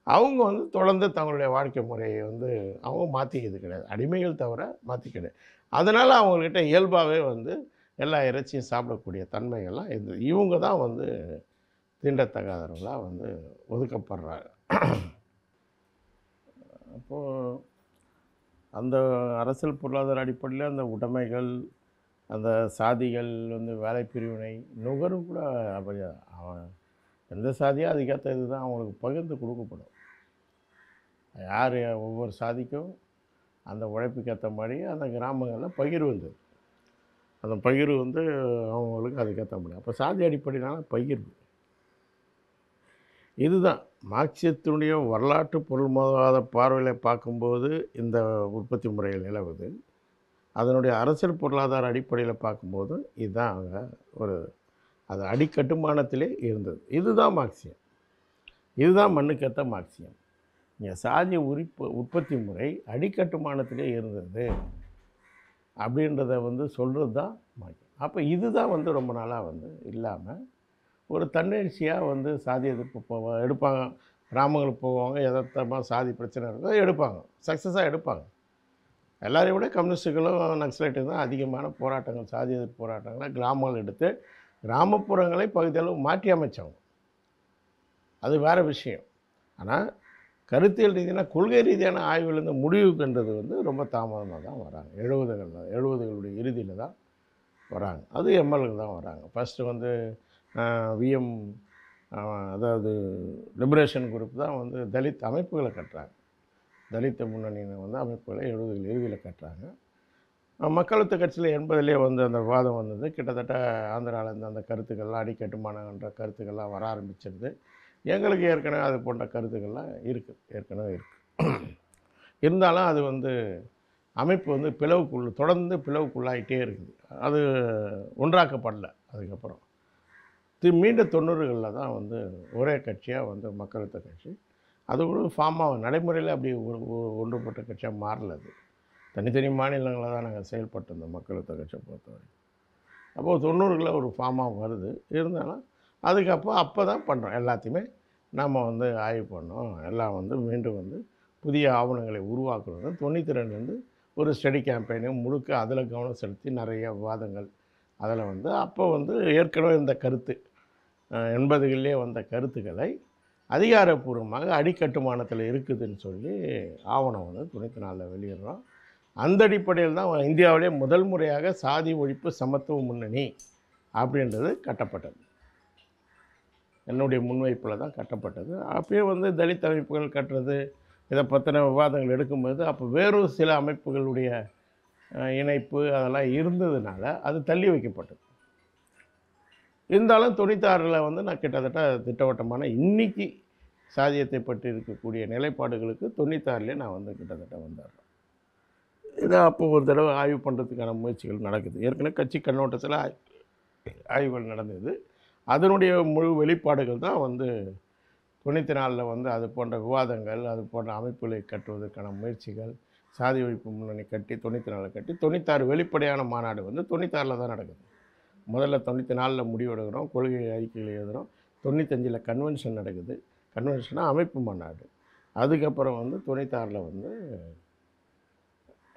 அவங்க வந்து தொடர்ந்து தங்களுடைய வாழ்க்கை முறையை வந்து அவங்க மாற்றிக்கிறது கிடையாது, அடிமைகள் தவிர மாற்றிக்கிறது. அதனால் அவங்கக்கிட்ட இயல்பாகவே வந்து எல்லா இறைச்சியும் சாப்பிடக்கூடிய தன்மைகள்லாம் இருந்தது. இவங்க தான் வந்து தீண்டத்தகாதவர்களாக வந்து ஒதுக்கப்படுறாங்க. அப்போது அந்த அரசியல் பொருளாதார அடிப்படையில் அந்த உடைமைகள், அந்த சாதிகள் வந்து வேலை பிரிவினை நுகரும் கூட அப்படி அவன் எந்த சாதியோ அதுக்கேற்ற இது தான் அவங்களுக்கு பகிர்ந்து கொடுக்கப்படும். யார் ஒவ்வொரு சாதிக்கும் அந்த உழைப்புக்கு ஏற்ற மாதிரி அந்த கிராமங்களில் பகிர்வு வந்தது. அந்த பகிர்வு வந்து அவங்களுக்கு அதுக்கேற்ற முடியும். அப்போ சாதி அடிப்படையிலான பகிர்வு இதுதான் மார்க்சியத்தினுடைய வரலாற்று பொருள்வாத பார்வையில் பார்க்கும்போது இந்த உற்பத்தி முறைகள் நிலவுது. அதனுடைய அரசியல் பொருளாதார அடிப்படையில் பார்க்கும்போது இதுதான் அங்கே ஒரு அது அடிக்கட்டுமானத்திலே இருந்தது. இதுதான் மார்க்சியம், இதுதான் மண்ணுக்கேற்ற மார்க்சியம். இங்கே சாதி உற்பத்தி முறை அடிக்கட்டுமானத்திலே இருந்தது அப்படின்றத வந்து சொல்கிறது தான் மார்க்சியம். அப்போ இதுதான் வந்து ரொம்ப நாளாக வந்து இல்லாமல் ஒரு தன்னெழுச்சியாக வந்து சாதி எதிர்ப்பு எடுப்பாங்க. கிராமங்களுக்கு போவாங்க, எதார்த்தமாக சாதி பிரச்சனை இருக்கோ எடுப்பாங்க, சக்ஸஸாக எடுப்பாங்க. எல்லாரையும் விட கம்யூனிஸ்ட்டுகளும் நக்சலைட்டு தான் அதிகமான போராட்டங்கள், சாதி எதிர்ப்பு போராட்டங்களை கிராமங்கள் எடுத்து கிராமப்புறங்களை பகுதியளவு மாற்றி அமைச்சவங்க. அது வேறு விஷயம். ஆனால் கருத்தியல் ரீதியான கொள்கை ரீதியான ஆய்வுலேருந்து முடிவுக்குன்றது வந்து ரொம்ப தாமதமாக தான் வராங்க. 70களுடைய இறுதியில் தான் வராங்க. அது எம்எல்ஏ தான் வராங்க. ஃபஸ்ட்டு வந்து விஎம் அதாவது லிபரேஷன் குரூப் தான் வந்து தலித் அமைப்புகளை கட்டுறாங்க. தலித்த முன்னணியினர் வந்து அமைப்புகளை 70கள் இறுதியில் கட்டுறாங்க. மக்களத்து கட்சியில் 80லேயே வந்து அந்த விவாதம் வந்தது. கிட்டத்தட்ட ஆந்திராவிலேருந்து அந்த கருத்துக்கள்லாம் அடிக்கட்டுமானன்ற கருத்துக்கள்லாம் வர ஆரம்பிச்சிருது. எங்களுக்கு ஏற்கனவே அது போன்ற கருத்துக்கள்லாம் இருக்குது, ஏற்கனவே இருக்குது. இருந்தாலும் அது வந்து அமைப்பு வந்து தொடர்ந்து பிளவுக்குள்ளாகிட்டே இருக்குது. அது ஒன்றாக்கப்படலை. அதுக்கப்புறம் மீண்டும் 90களில் தான் வந்து ஒரே கட்சியாக வந்து மக்களத்த கட்சி அது கூட ஃபார்மாக நடைமுறையில் அப்படி ஒன்றுபட்ட கட்சியாக மாறல. அது தனித்தனி மாநிலங்களில் தான் நாங்கள் செயல்பட்டிருந்தோம் மக்களத்த கட்சியை பொறுத்தவரைக்கும். அப்போது 90களில் ஒரு ஃபார்மாக வருது. இருந்தாலும் அதுக்கப்புறம் அப்போ தான் பண்ணுறோம் எல்லாத்தையுமே நம்ம வந்து ஆய்வு பண்ணோம். எல்லாம் வந்து மீண்டும் வந்து புதிய ஆவணங்களை உருவாக்குறது 92 ஒரு ஸ்டடி கேம்பெயினு முழுக்க அதில் கவனம் செலுத்தி நிறைய விவாதங்கள் அதில் வந்து அப்போ வந்து ஏற்கனவே இந்த கருத்து 80களிலே வந்த கருத்துக்களை அதிகாரப்பூர்வமாக அடிக்கட்டுமானத்தில் இருக்குதுன்னு சொல்லி ஆவணம் வந்து 94ல் வெளியிடுறோம். அந்த அடிப்படையில் தான் இந்தியாவிலே முதல் முறையாக சாதி ஒழிப்பு சமத்துவ முன்னணி அப்படின்றது கட்டப்பட்டது. என்னுடைய முன்வைப்பில் தான் கட்டப்பட்டது. அப்பயே வந்து தலித் அமைப்புகள் கட்டுறது, இதை பற்றின விவாதங்கள் எடுக்கும்போது அப்போ வேறு சில அமைப்புகளுடைய இணைப்பு அதெல்லாம் இருந்ததுனால அது தள்ளி வைக்கப்பட்டது. இருந்தாலும் 96ல் வந்து நான் கிட்டத்தட்ட திட்டவட்டமான இன்றைக்கி சாதியத்தை பற்றி இருக்கக்கூடிய நிலைப்பாடுகளுக்கு 96லே நான் வந்து கிட்டத்தட்ட வந்துடுறேன். இதை அப்போ ஒரு தடவை ஆய்வு பண்ணுறதுக்கான முயற்சிகள் நடக்குது. ஏற்கனவே கட்சி கண்ணோட்டத்தில் ஆய்வுகள் நடந்தது. அதனுடைய முழு வெளிப்பாடுகள் தான் வந்து 94ல் வந்து அது போன்ற விவாதங்கள், அது போன்ற அமைப்புகளை கட்டுவதற்கான முயற்சிகள், சாதி ஒழிப்பு முன்னணி கட்டி 94ல் கட்டி 96 வெளிப்படையான மாநாடு வந்து 96ல் தான் நடக்குது. முதல்ல 94ல் முடிவெடுக்கிறோம், கொள்கை அறிக்கைகள் எழுதுகிறோம். 95ல் கன்வென்ஷன் நடக்குது. கன்வென்ஷனாக அமைப்பு மாநாடு. அதுக்கப்புறம் வந்து 96ல் வந்து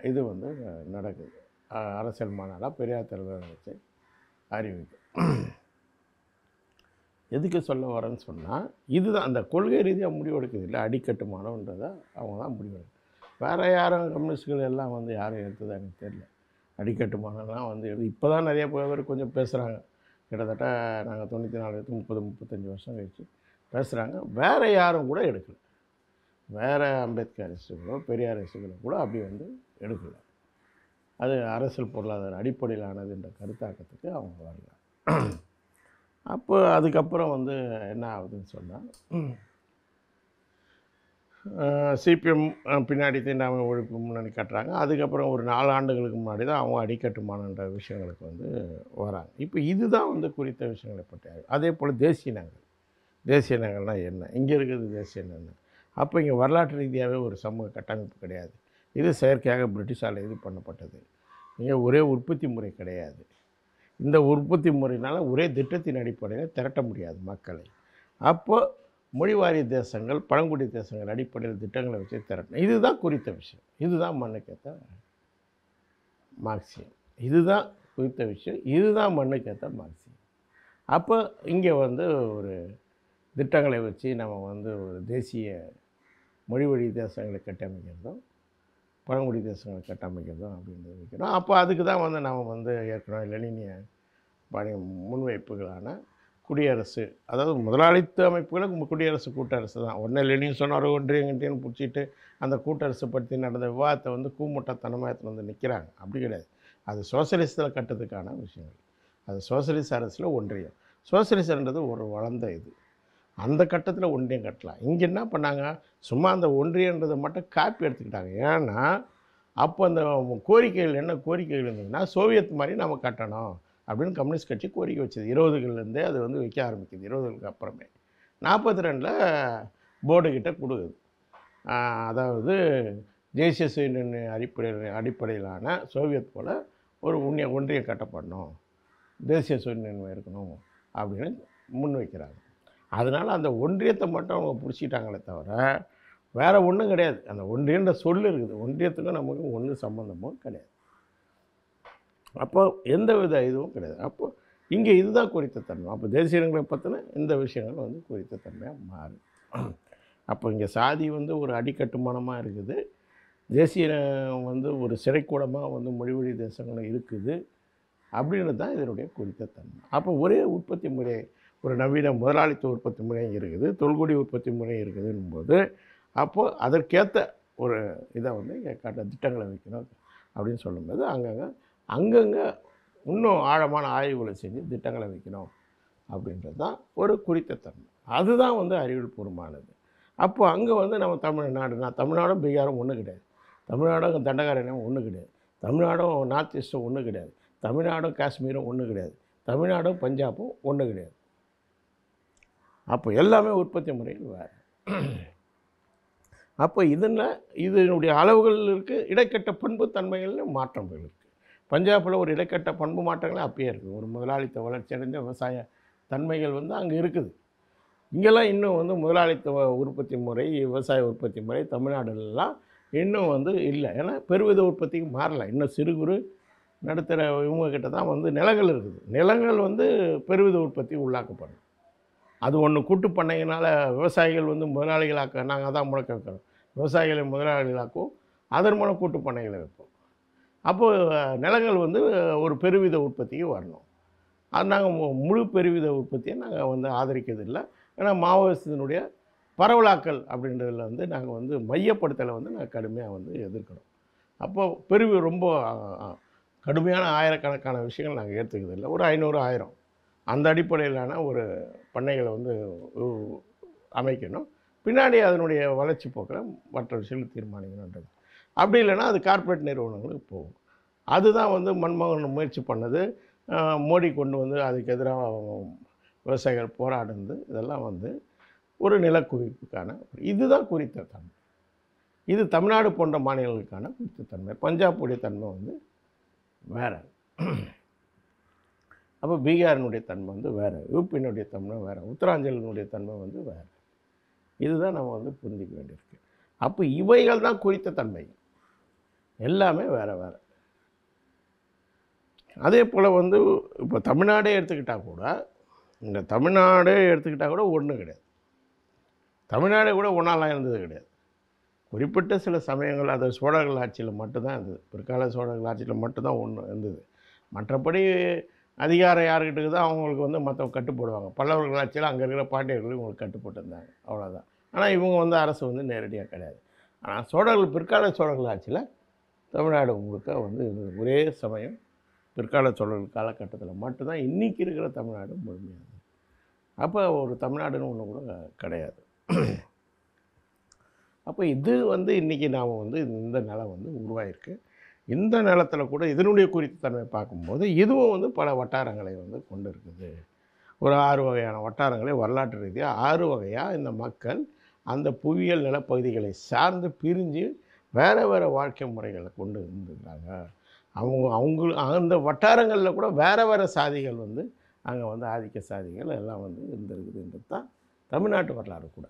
இது வந்து நடக்குது. அரசியல் மாநாடாக பெரியார் தலைவர் வச்சு அறிவிக்கும். எதுக்கு சொல்ல வரேன்னு சொன்னால், இதுதான் அந்த கொள்கை ரீதியாக முடிவெடுக்குது இல்லை, அடிக்கட்டுமானன்றதை அவங்க தான் முடிவெடுக்கு. வேறு யாரும் கம்யூனிஸ்டுகள் எல்லாம் வந்து யாரும் எடுத்தது எனக்கு தெரியல. அடிக்கட்டுமானலாம் வந்து இப்போ தான் நிறைய பேர் கொஞ்சம் பேசுகிறாங்க. கிட்டத்தட்ட நாங்கள் 94 35 வருஷம் கழிச்சு பேசுகிறாங்க. வேறு யாரும் கூட எடுக்கலை. வேறு அம்பேத்கரிஸ்டுகளோ பெரியாரிஸ்டுகளோ கூட அப்படி வந்து எடுக்கலை. அது அரசியல் பொருளாதார அடிப்படையிலானது என்ற கருத்தாக்கத்துக்கு அவங்க வரல. அப்போ அதுக்கப்புறம் வந்து என்ன ஆகுதுன்னு சொன்னால், சிபிஎம் பின்னாடி தீண்டாமை ஒழிப்பு முன்னணி கட்டுறாங்க. அதுக்கப்புறம் ஒரு 4 ஆண்டுகளுக்கு முன்னாடி தான் அவங்க அடிக்கட்டுமானன்ற விஷயங்களுக்கு வந்து வராங்க. இப்போ இதுதான் வந்து குறித்த விஷயங்களை பற்றி. அதே போல் தேசிய இனங்கள். தேசிய இனங்கள்னால் என்ன? இங்கே இருக்கிறது தேசிய இனம். அப்போ இங்கே வரலாற்று ரீதியாகவே ஒரு சமூக கட்டமைப்பு கிடையாது. இது செயற்கையாக பிரிட்டிஷால் இது பண்ணப்பட்டது. இங்கே ஒரே உற்பத்தி முறை கிடையாது. இந்த உற்பத்தி முறையினால் ஒரே திட்டத்தின் அடிப்படையில் திரட்ட முடியாது மக்களை. அப்போ மொழிவாரிய தேசங்கள், பழங்குடி தேசங்கள் அடிப்படையில் திட்டங்களை வச்சு திரட்டணும். இதுதான் குறித்த விஷயம். இதுதான் மண்ணுக்கேற்ற மார்க்சியம். இதுதான் குறித்த விஷயம். இதுதான் மண்ணுக்கேற்ற மார்க்சியம். அப்போ இங்கே வந்து ஒரு திட்டங்களை வச்சு நம்ம வந்து ஒரு தேசிய மொழிவழி தேசங்களை கட்டமைக்கிறதும் பழங்குடி தேசங்களை கட்டமைக்கிறதும் அப்படின்றது வைக்கிறோம். அப்போ அதுக்கு தான் வந்து நம்ம வந்து ஏற்கனவே லெனினிய பணி முன்வைப்புகளான குடியரசு, அதாவது முதலாளித்த அமைப்புகளுக்கு குடியரசு கூட்டரசு தான். உடனே லெனின் சொன்னார் ஒன்றியங்கன்றின்னு பிடிச்சிட்டு அந்த கூட்டரசு பற்றி நடந்த விவாதத்தை வந்து கூமுட்டத்தனமாக எடுத்துகிட்டு வந்து நிற்கிறாங்க. அப்படி கிடையாது. அது சோசியலிசத்தில் கட்டுறதுக்கான விஷயங்கள். அது சோசியலிச அரசில் ஒன்றியம். சோசியலிசன்றது ஒரு வளர்ந்த இது. அந்த கட்டத்தில் ஒன்றியம் கட்டலாம். இங்கே என்ன பண்ணாங்க, சும்மா அந்த ஒன்றியன்றதை மட்டும் காப்பி எடுத்துக்கிட்டாங்க. ஏன்னா அப்போ அந்த கோரிக்கைகள் என்ன கோரிக்கைகள் இருந்ததுன்னா, சோவியத் மாதிரி நம்ம கட்டணும் அப்படின்னு கம்யூனிஸ்ட் கட்சி கோரிக்கை வச்சது. 20களிலேருந்தே அது வந்து வைக்க ஆரம்பிக்குது. 20களுக்கு அப்புறமே 42ல் போர்டுக்கிட்ட கொடுக்குது. அதாவது தேசிய சுயநிர்ணய அடிப்படையிலான சோவியத் போல் ஒரு ஒன்றியம் கட்டப்படணும், தேசிய சுயநிர்ணயம் இருக்கணும் அப்படின்னு முன்வைக்கிறாங்க. அதனால் அந்த ஒன்றியத்தை மட்டும் அவங்க பிடிச்சிட்டாங்களே தவிர வேறு ஒன்றும் கிடையாது. அந்த ஒன்றியன்ற சொல் இருக்குது. ஒன்றியத்துக்கும் நமக்கும் ஒன்றும் சம்மந்தமும் கிடையாது. அப்போ எந்த வித இதுவும் கிடையாது. அப்போது இங்கே இதுதான் குறித்த தன்மை. அப்போ தேசிய இனங்களை பற்றின இந்த விஷயங்கள் வந்து குறித்த தன்மையாக மாறும். அப்போ இங்கே சாதி வந்து ஒரு அடிக்கட்டுமானமாக இருக்குது. தேசிய இனம் வந்து ஒரு சிறைக்கூடமாக வந்து மொழிவழி தேசங்களும் இருக்குது அப்படின்றது தான் இதனுடைய குறித்த தன்மை. அப்போ ஒரே உற்பத்தி முறை, ஒரு நவீன முதலாளித்துவ உற்பத்தி முறை இருக்குது, தொல்குடி உற்பத்தி முறை இருக்குதுன்னும்போது அப்போது அதற்கேற்ற ஒரு இதை வந்து இங்கே திட்டங்களை வைக்கணும் அப்படின்னு சொல்லும்போது அங்கங்கே இன்னும் ஆழமான ஆய்வுகளை செஞ்சு திட்டங்களை வைக்கணும் அப்படின்றது தான் ஒரு குறித்த தன்மை. அதுதான் வந்து அறிவியல் பூர்வமானது. அப்போது அங்கே வந்து நம்ம தமிழ்நாடும் பீகாரும் ஒன்றும் கிடையாது. தமிழ்நாடும் தண்டகாரண்யம் ஒன்றும் கிடையாது. தமிழ்நாடும் நார்த் ஈஸ்ட்டும் ஒன்றும் கிடையாது. தமிழ்நாடும் காஷ்மீரும் ஒன்றும் கிடையாது. தமிழ்நாடும் பஞ்சாபும் ஒன்றும் கிடையாது. அப்போ எல்லாமே உற்பத்தி முறையில் வேறு. அப்போ இதனுடைய அளவுகள் இருக்குது. இடைக்கட்ட பண்பு தன்மைகள்னு மாற்றங்கள் இருக்குது. பஞ்சாபில் ஒரு இடைக்கட்ட பண்பு மாற்றங்களே அப்பயே இருக்குது. ஒரு முதலாளித்த வளர்ச்சி அடைந்த விவசாய தன்மைகள் வந்து அங்கே இருக்குது. இங்கெல்லாம் இன்னும் வந்து முதலாளித்துவ உற்பத்தி முறை, விவசாய உற்பத்தி முறை தமிழ்நாடுலாம் இன்னும் வந்து இல்லை. ஏன்னா பெருவித உற்பத்திக்கு மாறலை. இன்னும் சிறு குறு நடுத்தர இவங்கக்கிட்ட தான் வந்து நிலங்கள் இருக்குது. நிலங்கள் வந்து பெருவித உற்பத்தி உள்ளாக்கப்படும். அது ஒன்று கூட்டு பண்ணையினால விவசாயிகள் வந்து முதலாளிகளாக்க நாங்கள் தான் முழக்க வைக்கிறோம். விவசாயிகளை முதலாளிகளாக்குவோம், அதன் மூலம் கூட்டு பண்ணைகளை வைப்போம். அப்போது நிலங்கள் வந்து ஒரு பெருவித உற்பத்திக்கு வரணும். அது நாங்கள் முழு பெருவித உற்பத்தியை நாங்கள் வந்து ஆதரிக்கிறது இல்லை. ஏன்னா மாவோயிசத்தினுடைய பரவலாக்கல் அப்படின்றதில் வந்து நாங்கள் வந்து மையப்படுத்தலை வந்து நாங்கள் கடுமையாக வந்து எதிர்க்கிறோம். அப்போது ரொம்ப கடுமையான ஆயிரக்கணக்கான விஷயங்கள் நாங்கள் ஏற்றுக்கிறது இல்லை. ஒரு 500, 1000 அந்த அடிப்படையிலான ஒரு பண்ணைகளை வந்து அமைக்கணும். பின்னாடி அதனுடைய வளர்ச்சி போக்கில் மற்ற விஷயங்கள் தீர்மானிக்கணுன்றது. அப்படி இல்லைன்னா அது கார்ப்பரேட் நிறுவனங்களுக்கு போகும். அதுதான் வந்து மன்மோகன் முயற்சி பண்ணது. மோடி கொண்டு வந்து அதுக்கு எதிராக விவசாயிகள் போராடுனது. இதெல்லாம் வந்து ஒரு நிலக்குவிப்புக்கான இதுதான் குறித்த தன்மை. இது தமிழ்நாடு போன்ற மாநிலங்களுக்கான குறித்த தன்மை. பஞ்சாபுடைய தன்மை வந்து வேறு. அப்போ பீகாரினுடைய தன்மை வந்து வேறு, யூபியினுடைய தன்மை வேறு, உத்தராஞ்சலினுடைய தன்மை வந்து வேறு. இதுதான் நம்ம வந்து புரிஞ்சிக்க வேண்டியிருக்கு. அப்போ இவைகள் தான் குறித்த தன்மை, எல்லாமே வேறு வேறு. அதே போல் வந்து இப்போ தமிழ்நாடே எடுத்துக்கிட்டால் கூட, இந்த தமிழ்நாடே எடுத்துக்கிட்டால் கூட ஒன்றும் கிடையாது. தமிழ்நாடே கூட ஒன்றாலாம் இருந்தது கிடையாது. குறிப்பிட்ட சில சமயங்கள் அது சோழர்கள் ஆட்சியில் மட்டும்தான் இருந்தது. பிற்கால சோழர்கள் ஆட்சியில் மட்டும்தான் ஒன்று இருந்தது. மற்றபடி அதிகாரம் யாருக்கிட்ட இருக்குதோ அவங்களுக்கு வந்து மற்றவங்க கட்டுப்படுவாங்க. பல்லவர்கள் ஆட்சியில் அங்கே இருக்கிற பாண்டியர்கள் இவங்களுக்கு கட்டுப்பட்டு இருந்தாங்க, அவ்வளோதான். ஆனால் இவங்க வந்து அரசு வந்து நேரடியாக கிடையாது. ஆனால் சோழர்கள் பிற்கால சோழர்கள் ஆட்சியில் தமிழ்நாடு முழுக்க வந்து ஒரே சமயம் பிற்கால சோழர்கள் காலகட்டத்தில் மட்டும்தான் இன்றைக்கி இருக்கிற தமிழ்நாடு முழுமையானது. அப்போ ஒரு தமிழ்நாடுன்னு ஒன்று கூட கிடையாது. அப்போ இது வந்து இன்றைக்கி நாம் வந்து இந்த நிலம் வந்து உருவாயிருக்கு. இந்த நிலத்தில் கூட இதனுடைய குறித்த தன்மை பார்க்கும்போது இதுவும் வந்து பல வட்டாரங்களை வந்து கொண்டு இருக்குது. ஒரு 6 வகையான வட்டாரங்களை வரலாற்று ரீதியாக 6 வகையாக இந்த மக்கள் அந்த புவியியல் நிலப்பகுதிகளை சார்ந்து பிரிஞ்சு வேறு வேறு வாழ்க்கை முறைகளை கொண்டு இருந்துக்கிறாங்க. அவங்க அந்த வட்டாரங்களில் கூட வேறு வேறு சாதிகள் வந்து அங்கே வந்து ஆதிக்க சாதிகள் எல்லாம் வந்து இருந்திருக்குதுன்றது தான் தமிழ்நாட்டு வரலாறு கூட.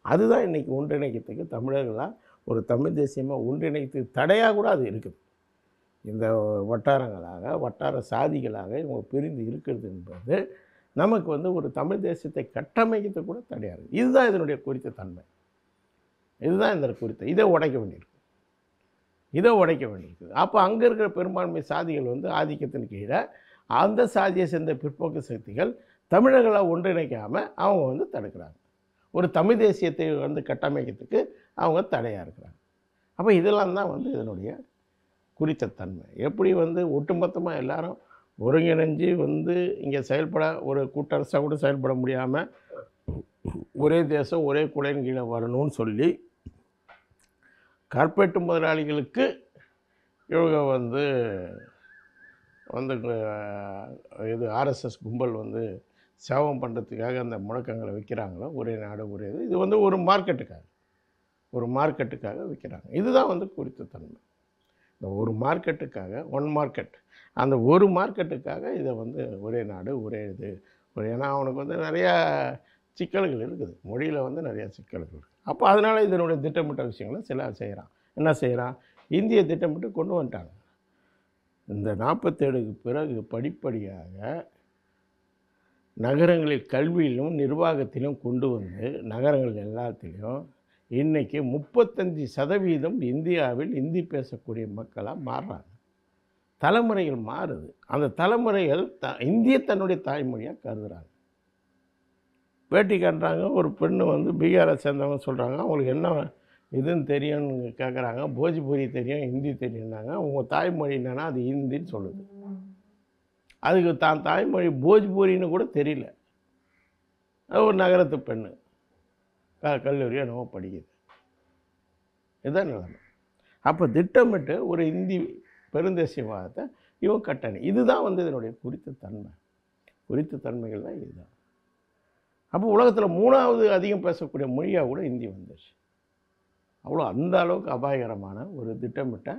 அதுதான் இன்றைக்கி ஒன்றிணைக்கிறதுக்கு தமிழர்களாக ஒரு தமிழ் தேசியமாக ஒன்றிணைத்து தடையாக கூட அது இருக்குது. இந்த வட்டாரங்களாக வட்டார சாதிகளாக இவங்க பிரிந்து இருக்கிறது என்பது நமக்கு வந்து ஒரு தமிழ் தேசியத்தை கட்டமைக்கிறது கூட தடையாக இருக்குது. இதுதான் இதனுடைய குறித்த தன்மை. இதுதான் இந்த குறித்த இதை உடைக்க வேண்டியிருக்குது. அப்போ அங்கே இருக்கிற பெரும்பான்மை சாதிகள் வந்து ஆதிக்கத்தின் கீழே அந்த சாதியை சேர்ந்த பிற்போக்கு சக்திகள் தமிழர்களாக ஒன்றிணைக்காமல் அவங்க வந்து தடுக்கிறாங்க. ஒரு தமிழ் தேசியத்தை வந்து கட்டமைக்கிறதுக்கு அவங்க தடையாக இருக்கிறாங்க. அப்போ இதெல்லாம் தான் வந்து இதனுடைய குறித்த தன்மை. எப்படி வந்து ஒட்டுமொத்தமாக எல்லாரும் ஒருங்கிணைஞ்சு வந்து இங்கே செயல்பட ஒரு கூட்டரசாக கூட செயல்பட முடியாமல் ஒரே தேசம் ஒரே குடையின் கீழே வரணும்னு சொல்லி கார்ப்பரேட் முதலாளிகளுக்கு இவங்க வந்து இது ஆர்எஸ்எஸ் கும்பல் வந்து சேவம் பண்ணுறதுக்காக அந்த முழக்கங்களை வைக்கிறாங்களோ, ஒரே நாடு ஒரே இது வந்து ஒரு மார்க்கெட்டுக்காக வைக்கிறாங்க. இதுதான் வந்து குறித்த தன்மை. இந்த ஒரு மார்க்கெட்டுக்காக அந்த ஒரு மார்க்கெட்டுக்காக இதை வந்து ஒரே நாடு ஒரே இது ஏன்னா அவனுக்கு வந்து நிறையா சிக்கல்கள் இருக்குது, மொழியில் வந்து நிறையா சிக்கல்கள் இருக்குது. அப்போ அதனால் இதனுடைய திட்டமிட்ட விஷயங்களை சில செய்கிறான். என்ன செய்கிறான்? இந்திய திட்டமிட்டு கொண்டு வந்துட்டாங்க. இந்த 47க்கு பிறகு படிப்படியாக நகரங்களில் கல்வியிலும் நிர்வாகத்திலும் கொண்டு வந்து நகரங்கள் எல்லாத்திலையும் இன்றைக்கி 35% இந்தியாவில் இந்தி பேசக்கூடிய மக்களாக மாறுறாங்க. தலைமுறைகள் மாறுது. அந்த தலைமுறைகள் இந்திய தன்னுடைய தாய்மொழியாக கருதுகிறாங்க. பேட்டி காட்டுறாங்க. ஒரு பெண்ணு வந்து பீகாரை சேர்ந்தவங்க சொல்கிறாங்க, அவங்களுக்கு என்ன இதுன்னு தெரியும்னு கேட்குறாங்க. போஜ்பூரி தெரியும், ஹிந்தி தெரியும்னாங்க. உங்கள் தாய்மொழி என்னன்னா அது ஹிந்தின்னு சொல்லுது. அதுக்கு தான் தாய்மொழி போஜ்பூரின்னு கூட தெரியல. அது ஒரு நகரத்து பெண்ணு கல்லூரியோ என்னவோ படிக்குது. இதுதான் நிலைமை. அப்போ திட்டமிட்டு ஒரு இந்தி பெருந்தேசியவாதத்தை இவன் கட்டணி. இதுதான் வந்து இதனுடைய குறித்த தன்மைகள் தான் இதுதான். அப்போ உலகத்தில் 3வது அதிகம் பேசக்கூடிய மொழியாக கூட ஹிந்தி வந்துடுச்சு. அவ்வளோ அந்த அளவுக்கு அபாயகரமான ஒரு திட்டமிட்ட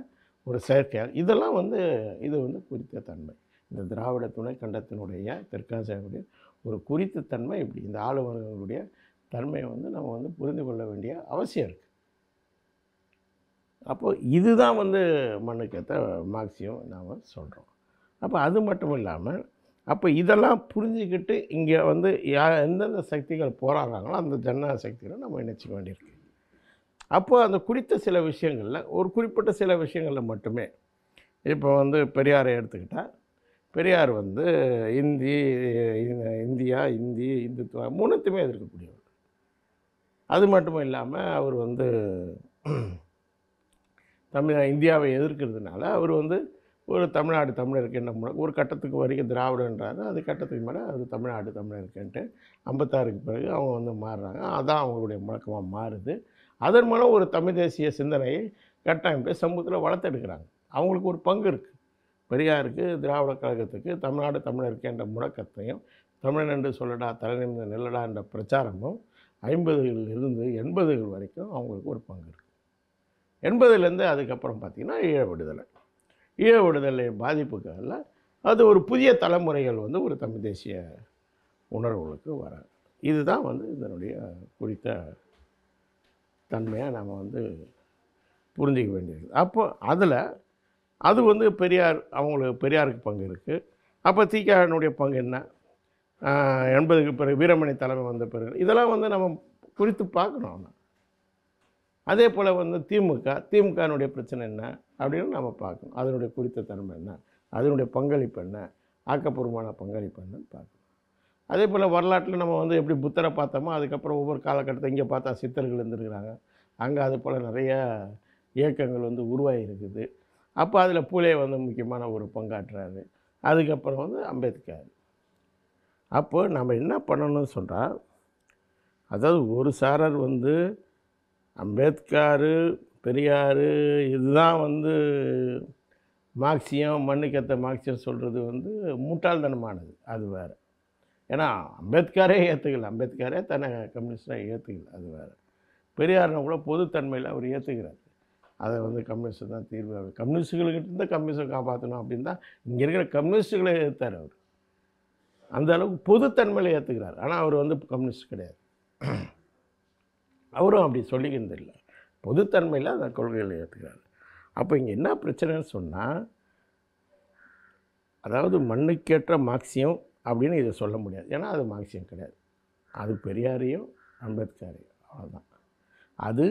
ஒரு செயற்கையாக இதெல்லாம் வந்து இது வந்து குறித்த தன்மை. இந்த திராவிட துணை கண்டத்தினுடைய தெற்காசியாவுடைய ஒரு குறித்த தன்மை இப்படி இந்த ஆளுநர்களுடைய தன்மையை வந்து நம்ம வந்து புரிந்து கொள்ள வேண்டிய அவசியம் இருக்குது. அப்போது இதுதான் வந்து மண்ணுக்கேற்ற மார்க்சியம் நாம் சொல்கிறோம். அப்போ அது மட்டும் இல்லாமல் அப்போ இதெல்லாம் புரிஞ்சுக்கிட்டு இங்கே வந்து எந்தெந்த சக்திகள் போராடுறாங்களோ அந்த ஜனநாயக சக்திகளை நம்ம இணைச்சிக்க வேண்டியிருக்கு. அப்போ அந்த குறித்த சில விஷயங்களில் ஒரு குறிப்பிட்ட சில விஷயங்களில் மட்டுமே இப்போ வந்து பெரியாரை எடுத்துக்கிட்டால் பெரியார் வந்து இந்தியா இந்துத்துவம் மூணுத்தையுமே எதிர்க்கக்கூடியவர். அது மட்டும் இல்லாமல் அவர் வந்து இந்தியாவை எதிர்க்கிறதுனால அவர் வந்து ஒரு தமிழ்நாடு தமிழருக்கு என்ன ஒரு கட்டத்துக்கு வரைக்கும் திராவிடன்றாரு, அது கட்டத்துக்கு மேலே அது தமிழ்நாடு தமிழருக்குன்ட்டு 56க்கு பிறகு அவங்க வந்து மாறுறாங்க. அதான் அவங்களுடைய முழக்கமாக மாறுது. அதன் மூலம் ஒரு தமிழ் தேசிய சிந்தனையை கட்டமைப்பை சமூகத்தில் வளர்த்தெடுக்கிறாங்க. அவங்களுக்கு ஒரு பங்கு இருக்குது. பெரியாருக்கு, திராவிட கழகத்துக்கு தமிழ்நாடு தமிழருக்கு என்ற முழக்கத்தையும் தமிழன் என்று சொல்லடா தலைநிமிர்ந்து நில்லடா என்ற பிரச்சாரமும் 50களிலிருந்து 80கள் வரைக்கும் அவங்களுக்கு ஒரு பங்கு இருக்குது. 80லேருந்து அதுக்கப்புறம் பார்த்திங்கன்னா ஈழ விடுதலை பாதிப்புகளில் அது ஒரு புதிய தலைமுறைகள் வந்து ஒரு தமிழ் தேசிய உணர்வுகளுக்கு வராங்க. இதுதான் வந்து இதனுடைய குறித்த தன்மையாக நாம் வந்து புரிஞ்சிக்க வேண்டியிருக்குது. அப்போ அது வந்து பெரியாருக்கு பங்கு இருக்குது. அப்போ திகானுடைய பங்கு என்ன, 80க்கு பிறகு வீரமணி தலைமை வந்த பிறகு இதெல்லாம் வந்து நம்ம குறித்து பார்க்கணும். அதே போல் வந்து திமுகனுடைய பிரச்சனை என்ன அப்படின்னு நம்ம பார்க்கணும். அதனுடைய குறித்த தன்மை என்ன, அதனுடைய பங்களிப்பு என்ன, ஆக்கப்பூர்வமான பங்களிப்பு என்னன்னு பார்க்கணும். அதே போல் வரலாற்றில் நம்ம வந்து எப்படி புத்தரை பார்த்தோமோ அதுக்கப்புறம் ஒவ்வொரு காலகட்டத்தை இங்கே பார்த்தா சித்தர்கள் இருந்துருக்கிறாங்க. அங்கே அது போல் நிறைய இயக்கங்கள் வந்து உருவாகி இருக்குது. அப்போ அதில் பூலே வந்து முக்கியமான ஒரு பங்காற்றுறாரு. அதுக்கப்புறம் வந்து அம்பேத்கர். அப்போ நம்ம என்ன பண்ணணும்னு சொன்னால், அதாவது ஒரு சாரர் வந்து அம்பேத்கர், பெரியார் இதுதான் வந்து மார்க்சியம், மண்ணுக்கேற்ற மார்க்சியம் சொல்கிறது வந்து முட்டாள்தனமானது. அது வேறு. ஏன்னா அம்பேத்கரே ஏற்றுக்கல, அம்பேத்கரே தன்னை கம்யூனிஸ்டாக ஏற்றுக்கல, அது வேறு. பெரியார்னா கூட பொதுத்தன்மையில் அவர் ஏற்றுக்கிறார். அதை வந்து கம்யூனிஸ்ட் தான் தீர்வு, கம்யூனிஸ்டுகள்கிட்ட கம்யூனிஸ்டை காப்பாற்றணும் அப்படின்னு தான் இங்கே இருக்கிற கம்யூனிஸ்டுகளை எதிர்த்தார் அவர். அந்த அளவுக்கு பொதுத்தன்மையில் ஏற்றுக்கிறார். ஆனால் அவர் வந்து கம்யூனிஸ்ட் கிடையாது. அவரும் அப்படி சொல்லிக்கிறது இல்லை, பொதுத்தன்மையில் அந்த கொள்கைகளை ஏற்றுக்கிறார். அப்போ இங்கே என்ன பிரச்சனைன்னு சொன்னால், அதாவது மண்ணுக்கேற்ற மார்க்சியம் அப்படின்னு இதை சொல்ல முடியாது. ஏன்னா அது மார்க்சியம் கிடையாது, அது பெரியாரையும் அம்பேத்கரையும், அவ்வளோதான். அது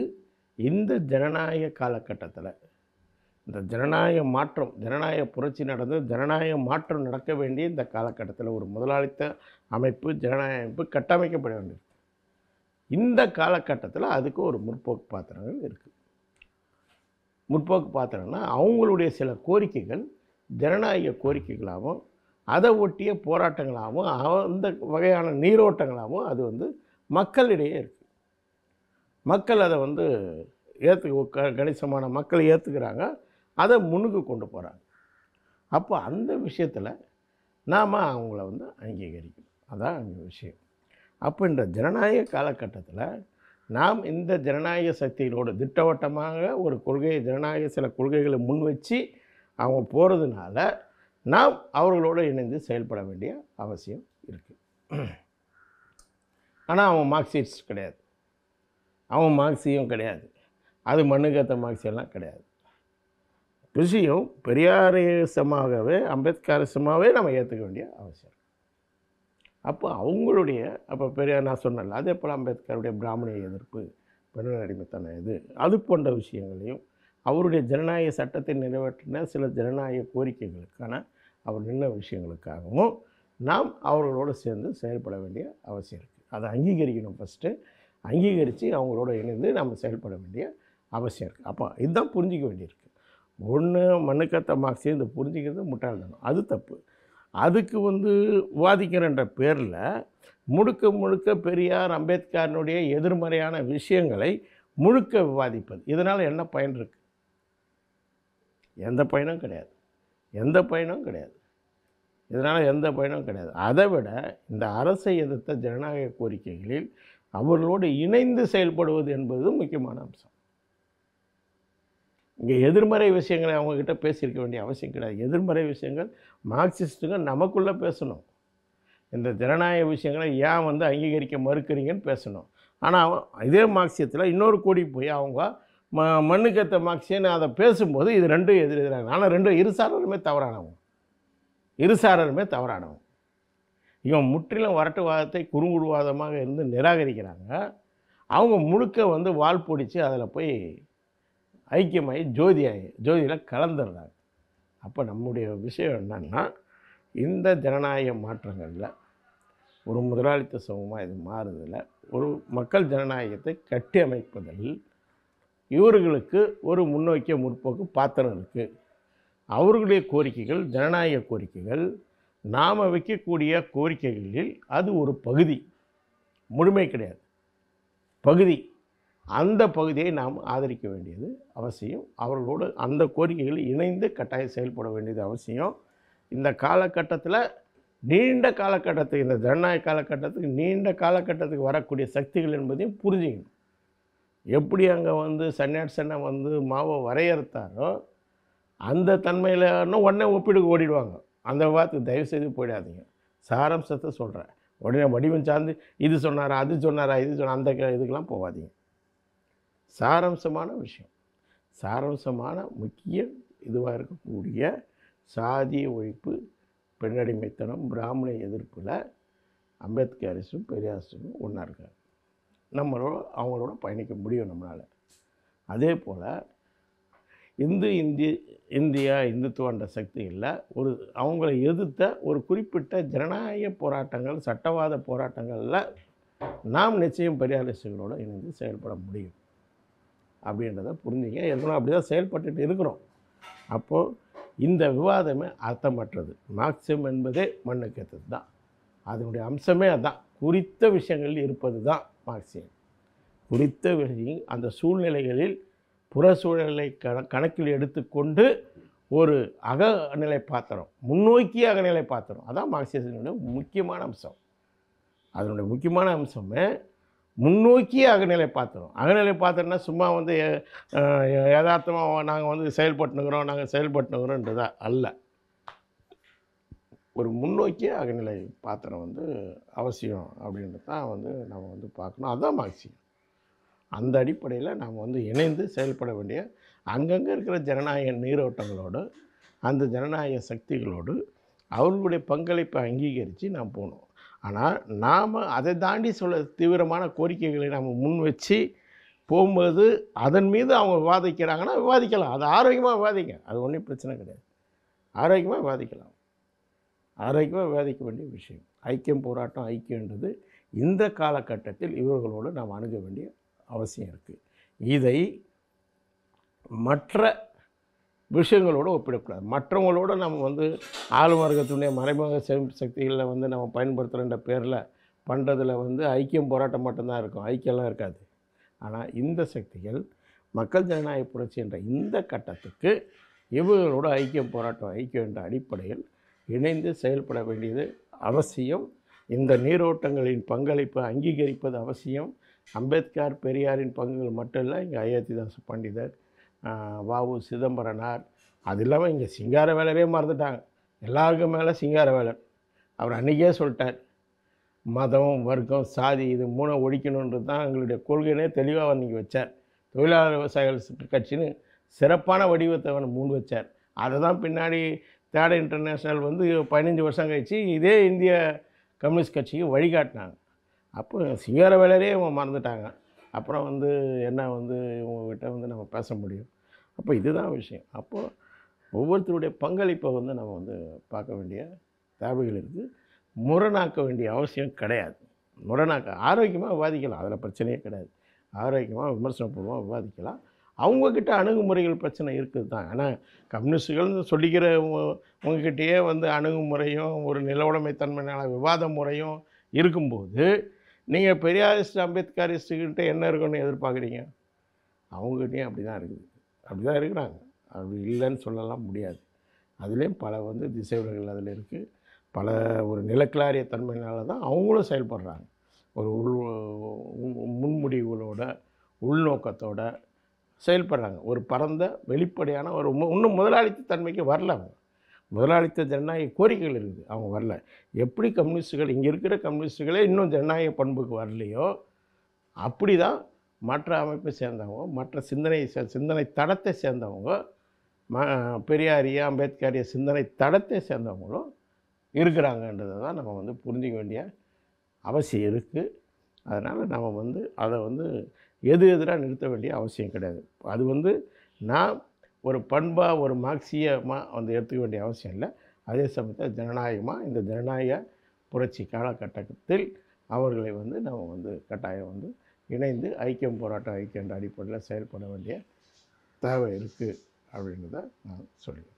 இந்த ஜனநாயக காலகட்டத்தில், இந்த ஜனநாயக மாற்றம், ஜனநாயக புரட்சி நடந்து ஜனநாயக மாற்றம் நடக்க வேண்டிய இந்த காலகட்டத்தில் ஒரு முதலாளித்த அமைப்பு, ஜனநாயக அமைப்பு கட்டமைக்கப்பட வேண்டியது. இந்த காலகட்டத்தில் அதுக்கு ஒரு முற்போக்கு பாத்திரங்கள் இருக்குது. முற்போக்கு பாத்திரம்னா அவங்களுடைய சில கோரிக்கைகள் ஜனநாயக கோரிக்கைகளாகவும் அதை ஒட்டிய போராட்டங்களாகவும் அந்த வகையான நீரோட்டங்களாகவும் அது வந்து மக்களிடையே இருக்குது. மக்கள் அதை வந்து கணிசமான மக்கள் ஏற்றுக்கிறாங்க, அதை முன்னுக்கு கொண்டு போகிறாங்க. அப்போ அந்த விஷயத்தில் நாம் அவங்கள வந்து அங்கீகரிக்கணும். அதான் அந்த விஷயம். அப்போ இந்த ஜனநாயக காலகட்டத்தில் நாம் இந்த ஜனநாயக சக்திகளோடு திட்டவட்டமாக ஒரு கொள்கையை, ஜனநாயக சில கொள்கைகளை முன் வச்சு அவங்க போகிறதுனால நாம் அவர்களோடு இணைந்து செயல்பட வேண்டிய அவசியம் இருக்குது. ஆனால் அவன் மார்க்சிஸ்ட் கிடையாது, அவன் மார்க்சியம் கிடையாது, அது மண்ணுக்கேற்ற மார்க்சியம்லாம் கிடையாது. விஷயம் பெரியாரிசமாகவே அம்பேத்கரிசமாகவே நம்ம ஏற்றுக்க வேண்டிய அவசியம். அப்போ அவங்களுடைய பெரியார் நான் சொன்னல, அதே போல் அம்பேத்கருடைய பிராமணிய எதிர்ப்பு, பெண்கள் அடிமைத்தனம் அது போன்ற விஷயங்களையும் அவருடைய ஜனநாயக சட்டத்தை நிறைவேற்றின சில ஜனநாயக கோரிக்கைகளுக்கான அவர் நின்ன விஷயங்களுக்காகவும் நாம் அவர்களோடு சேர்ந்து செயல்பட வேண்டிய அவசியம் இருக்குது. அதை அங்கீகரிக்கணும். ஃபஸ்ட்டு அங்கீகரித்து அவங்களோட இணைந்து நம்ம செயல்பட வேண்டிய அவசியம் இருக்குது. அப்போ இதுதான் புரிஞ்சிக்க வேண்டியிருக்கு. ஒன்று மண்ணுக்கேற்ற மார்க்சியம் இதை புரிஞ்சிக்கிறது முட்டாள்தனம், அது தப்பு. அதுக்கு வந்து விவாதிக்கிறன்ற பேரில் முழுக்க பெரியார் அம்பேத்கரனுடைய எதிர்மறையான விஷயங்களை முழுக்க விவாதிப்பது, இதனால் என்ன பயன் இருக்குது? எந்த பயனும் கிடையாது, இதனால் எந்த பயனும் கிடையாது. அதை விட இந்த அரசை எதிர்த்த ஜனநாயக கோரிக்கைகளில் அவர்களோடு இணைந்து செயல்படுவது என்பது முக்கியமான அம்சம். இங்கே எதிர்மறை விஷயங்களை அவங்கக்கிட்ட பேசியிருக்க வேண்டிய அவசியம் கிடையாது. எதிர்மறை விஷயங்கள் மார்க்சிஸ்ட்டுங்க நமக்குள்ளே பேசணும். இந்த ஜனநாயக விஷயங்களை ஏன் வந்து அங்கீகரிக்க மறுக்கிறீங்கன்னு பேசணும். ஆனால் இதே மார்க்சியத்தில் இன்னொரு கூடி போய் அவங்க மண்ணுக்கேற்ற மார்க்சியன்னு அதை பேசும்போது இது ரெண்டும் எதிராங்க. ஆனால் இருசாரருமே தவறானவங்க. இவன் முற்றிலும் வரட்டுவாதத்தை குறுங்குடுவாதமாக இருந்து நிராகரிக்கிறாங்க. அவங்க முழுக்க வந்து வால் பிடிச்சி அதில் போய் ஐக்கியமாகி ஜோதியில் கலந்துடுறாங்க. அப்போ நம்முடைய விஷயம் என்னன்னா, இந்த ஜனநாயக மாற்றங்களில் ஒரு முதலாளித்த சமூகமாக இது மாறுதில் ஒரு மக்கள் ஜனநாயகத்தை கட்டி அமைப்பதில் இவர்களுக்கு ஒரு முன்னோக்கிய முற்போக்கு பாத்திரம் இருக்குது. அவர்களுடைய கோரிக்கைகள் ஜனநாயக கோரிக்கைகள், நாம் வைக்கக்கூடிய கோரிக்கைகளில் அது ஒரு பகுதி, முழுமை கிடையாது, பகுதி. அந்த பகுதியை நாம் ஆதரிக்க வேண்டியது அவசியம். அவர்களோடு அந்த கோரிக்கைகளில் இணைந்து கட்டாயம் செயல்பட வேண்டியது அவசியம். இந்த காலகட்டத்தில் நீண்ட காலகட்டத்துக்கு, இந்த ஜனநாயக காலகட்டத்துக்கு நீண்ட காலகட்டத்துக்கு வரக்கூடிய சக்திகள் என்பதையும் புரிஞ்சுக்கணும். எப்படி அங்கே வந்து சன்னியாட்சனை வந்து மாவை வரையறுத்தாரோ அந்த தன்மையில் உடனே ஒப்பிடுக்கு ஓடிடுவாங்க. அந்த வார்த்தைக்கு தயவுசெய்து போயிடாதீங்க. சாராம்சத்தை சொல்கிறேன். உடனே வடிவம் சார்ந்து இது சொன்னாரா அது சொன்னாரா இது சொன்னார் அந்த இதுக்கெல்லாம் போகாதீங்க. சாராம்சமான விஷயம், சாராம்சமான முக்கிய இதுவாக இருக்கக்கூடிய சாதிய ஒழிப்பு, பெண்ணடிமைத்தனம், பிராமண எதிர்ப்பில் அம்பேத்கரிஸும் பெரியாரிஸும் ஒன்றா இருக்காங்க. நம்மளோட அவங்களோட பயணிக்க முடியும் நம்மளால். அதே போல் இந்தியா இந்துத்துவன்ற சக்திகளில் ஒரு அவங்கள எதிர்த்த ஒரு குறிப்பிட்ட ஜனநாயக போராட்டங்கள், சட்டவாத போராட்டங்களில் நாம் நிச்சயம் பெரியாரிஸ்டுகளோடு இணைந்து செயல்பட முடியும் அப்படின்றத புரிஞ்சுங்க. ஏற்கனவே அப்படி தான் செயல்பட்டுட்டு இருக்கிறோம். அப்போது இந்த விவாதமே அர்த்தமற்றது. மார்க்சியம் என்பதே மண்ணுக்கேற்றது தான். அதனுடைய அம்சமே அதுதான். குறித்த விஷயங்கள் இருப்பது தான் மார்க்சியம். குறித்த விஷயம் அந்த சூழ்நிலைகளில் புற சூழலை கணக்கில் எடுத்துக்கொண்டு ஒரு அகநிலை பாத்திரம், முன்னோக்கிய அகநிலை பாத்திரம், அதான் மார்க்சியத்தினுடைய முக்கியமான அம்சம். அதனுடைய முக்கியமான அம்சமே முன்னோக்கிய அகநிலை பாத்திரம். அகநிலை பாத்திரம்னா சும்மா வந்து யதார்த்தமாக நாங்கள் வந்து செயல்பட்டுனுக்கிறோன்றதா அல்ல. ஒரு முன்னோக்கிய அகநிலை பாத்திரம் வந்து அவசியம் அப்படின்றது தான் வந்து நம்ம வந்து பார்க்கணும். அதுதான் மார்க்சியம். அந்த அடிப்படையில் நாம் வந்து இணைந்து செயல்பட வேண்டிய அங்கங்கே இருக்கிற ஜனநாயக நீரோட்டங்களோடு, அந்த ஜனநாயக சக்திகளோடு அவர்களுடைய பங்களிப்பை அங்கீகரித்து நாம் போகணும். ஆனால் நாம் அதை தாண்டி தீவிரமான கோரிக்கைகளை நாம் முன் வச்சு போகும்போது அதன் மீது அவங்க விவாதிக்கிறாங்கன்னா விவாதிக்கலாம். அது ஆரோக்கியமாக விவாதிங்க, அது ஒன்றும் பிரச்சனை கிடையாது. ஆரோக்கியமாக விவாதிக்கலாம். ஆரோக்கியமாக விவாதிக்க வேண்டிய விஷயம். ஐக்கியம் போராட்டம் ஐக்கியன்றது இந்த காலகட்டத்தில் இவர்களோடு நாம் அணுக வேண்டிய அவசியம் இருக்குது. இதை மற்ற விஷயங்களோடு ஒப்பிடக்கூடாது. மற்றவங்களோட நம்ம வந்து ஆளுவர்க்கத்தினுடைய மறைமுக சக்திகளில் வந்து நம்ம பயன்படுத்துகிற பேரில் பண்ணுறதுல வந்து ஐக்கியம் போராட்டம் மட்டும்தான் இருக்கும், ஐக்கியம்லாம் இருக்காது. ஆனால் இந்த சக்திகள் மக்கள் ஜனநாயக புரட்சி என்ற இந்த கட்டத்துக்கு இவர்களோட ஐக்கியம் போராட்டம் ஐக்கியம் என்ற அடிப்படையில் இணைந்து செயல்பட வேண்டியது அவசியம். இந்த நீரோட்டங்களின் பங்களிப்பை அங்கீகரிப்பது அவசியம். அம்பேத்கர் பெரியாரின் பங்குகள் மட்டும் இல்லை, இங்கே அயோத்திதாச பண்டிதர், வாவு சிதம்பரனார், அது இல்லாமல் இங்கே சிங்காரவேலரே மறந்துட்டாங்க. எல்லாருக்கும் மேலே சிங்காரவேலர். அவர் அன்றைக்கே சொல்லிட்டார், மதம் வர்க்கம் சாதி இது மூணை ஒழிக்கணுன்றது தான் எங்களுடைய கொள்கைனே தெளிவாக அன்றைக்கி வச்சார். தொழிலாளர் விவசாயிகள் கட்சின்னு சிறப்பான வடிவத்தை அவர் முன் வச்சார். அதை தான் பின்னாடி தேடை இன்டர்நேஷ்னல் வந்து 15 வருஷம் கழித்து இதே இந்திய கம்யூனிஸ்ட் கட்சிக்கு வழிகாட்டினாங்க. அப்போ சிங்காரவேலரே இவங்க மறந்துட்டாங்க. அப்புறம் வந்து என்ன வந்து இவங்ககிட்ட வந்து நம்ம பேச முடியும்? அப்போ இதுதான் விஷயம். அப்போது ஒவ்வொருத்தருடைய பங்களிப்பை வந்து நம்ம வந்து பார்க்க வேண்டிய தேவைகள் இருக்குது. முரணாக்க வேண்டிய அவசியம் கிடையாது. ஆரோக்கியமாக விவாதிக்கலாம், அதில் பிரச்சனையே கிடையாது. ஆரோக்கியமாக விமர்சனப்பூர்வமாக விவாதிக்கலாம். அவங்கக்கிட்ட அணுகுமுறைகள் பிரச்சனை இருக்குது தான். ஆனால் கம்யூனிஸ்டுகள்னு சொல்லிக்கிற உங்ககிட்டயே வந்து அணுகுமுறையும் ஒரு நிலவுடைமைத்தன்மையான விவாத முறையும் இருக்கும்போது நீங்கள் பெரியாரிஸ்ட் அம்பேத்கரிஸ்ட்டுக்கிட்ட என்ன இருக்குன்னு எதிர்பார்க்குறீங்க? அவங்ககிட்டையும் அப்படி தான் இருக்குது, அப்படி தான் இருக்கிறாங்க. அப்படி இல்லைன்னு சொல்லலாம் முடியாது. அதுலேயும் பல வந்து திசைவுகள் அதில் இருக்குது. பல ஒரு நிலக்கிலாரிய தன்மையினால தான் அவங்களும் செயல்படுறாங்க. ஒரு முன்முடிவுகளோட உள்நோக்கத்தோட செயல்படுறாங்க. ஒரு பரந்த வெளிப்படையான ஒரு இன்னும் முதலாளித்த தன்மைக்கு வரல. அவங்க முதலாளித்த ஜனநாயக கோரிக்கைகள் இருக்குது, அவங்க வரல. எப்படி கம்யூனிஸ்ட்டுகள் இங்கே இருக்கிற கம்யூனிஸ்ட்டுகளே இன்னும் ஜனநாயக பண்புக்கு வரலையோ அப்படி தான் மற்ற அமைப்பை சேர்ந்தவங்க, மற்ற சிந்தனை தடத்தை சேர்ந்தவங்க, பெரியாரிய அம்பேத்கரிய சிந்தனை தடத்தை சேர்ந்தவங்களும் இருக்கிறாங்கன்றதை தான் நம்ம வந்து புரிஞ்சிக்க வேண்டிய அவசியம் இருக்குது. அதனால் நம்ம வந்து அதை வந்து எதிராக நிறுத்த வேண்டிய அவசியம் கிடையாது. அது வந்து நான் ஒரு பண்பாக ஒரு மார்க்சியமாக வந்து எடுத்துக்க வேண்டிய அவசியம் இல்லை. அதே சமயத்தில் ஜனநாயகமாக இந்த ஜனநாயக புரட்சி காலகட்டத்தில் அவர்களை வந்து நம்ம வந்து கட்டாயம் வந்து இணைந்து ஐக்கியம் போராட்டம் ஐக்கியம் என்ற அடிப்படையில் செயல்பட வேண்டிய தேவை இருக்குது அப்படின்றத நான் சொல்லுவேன்.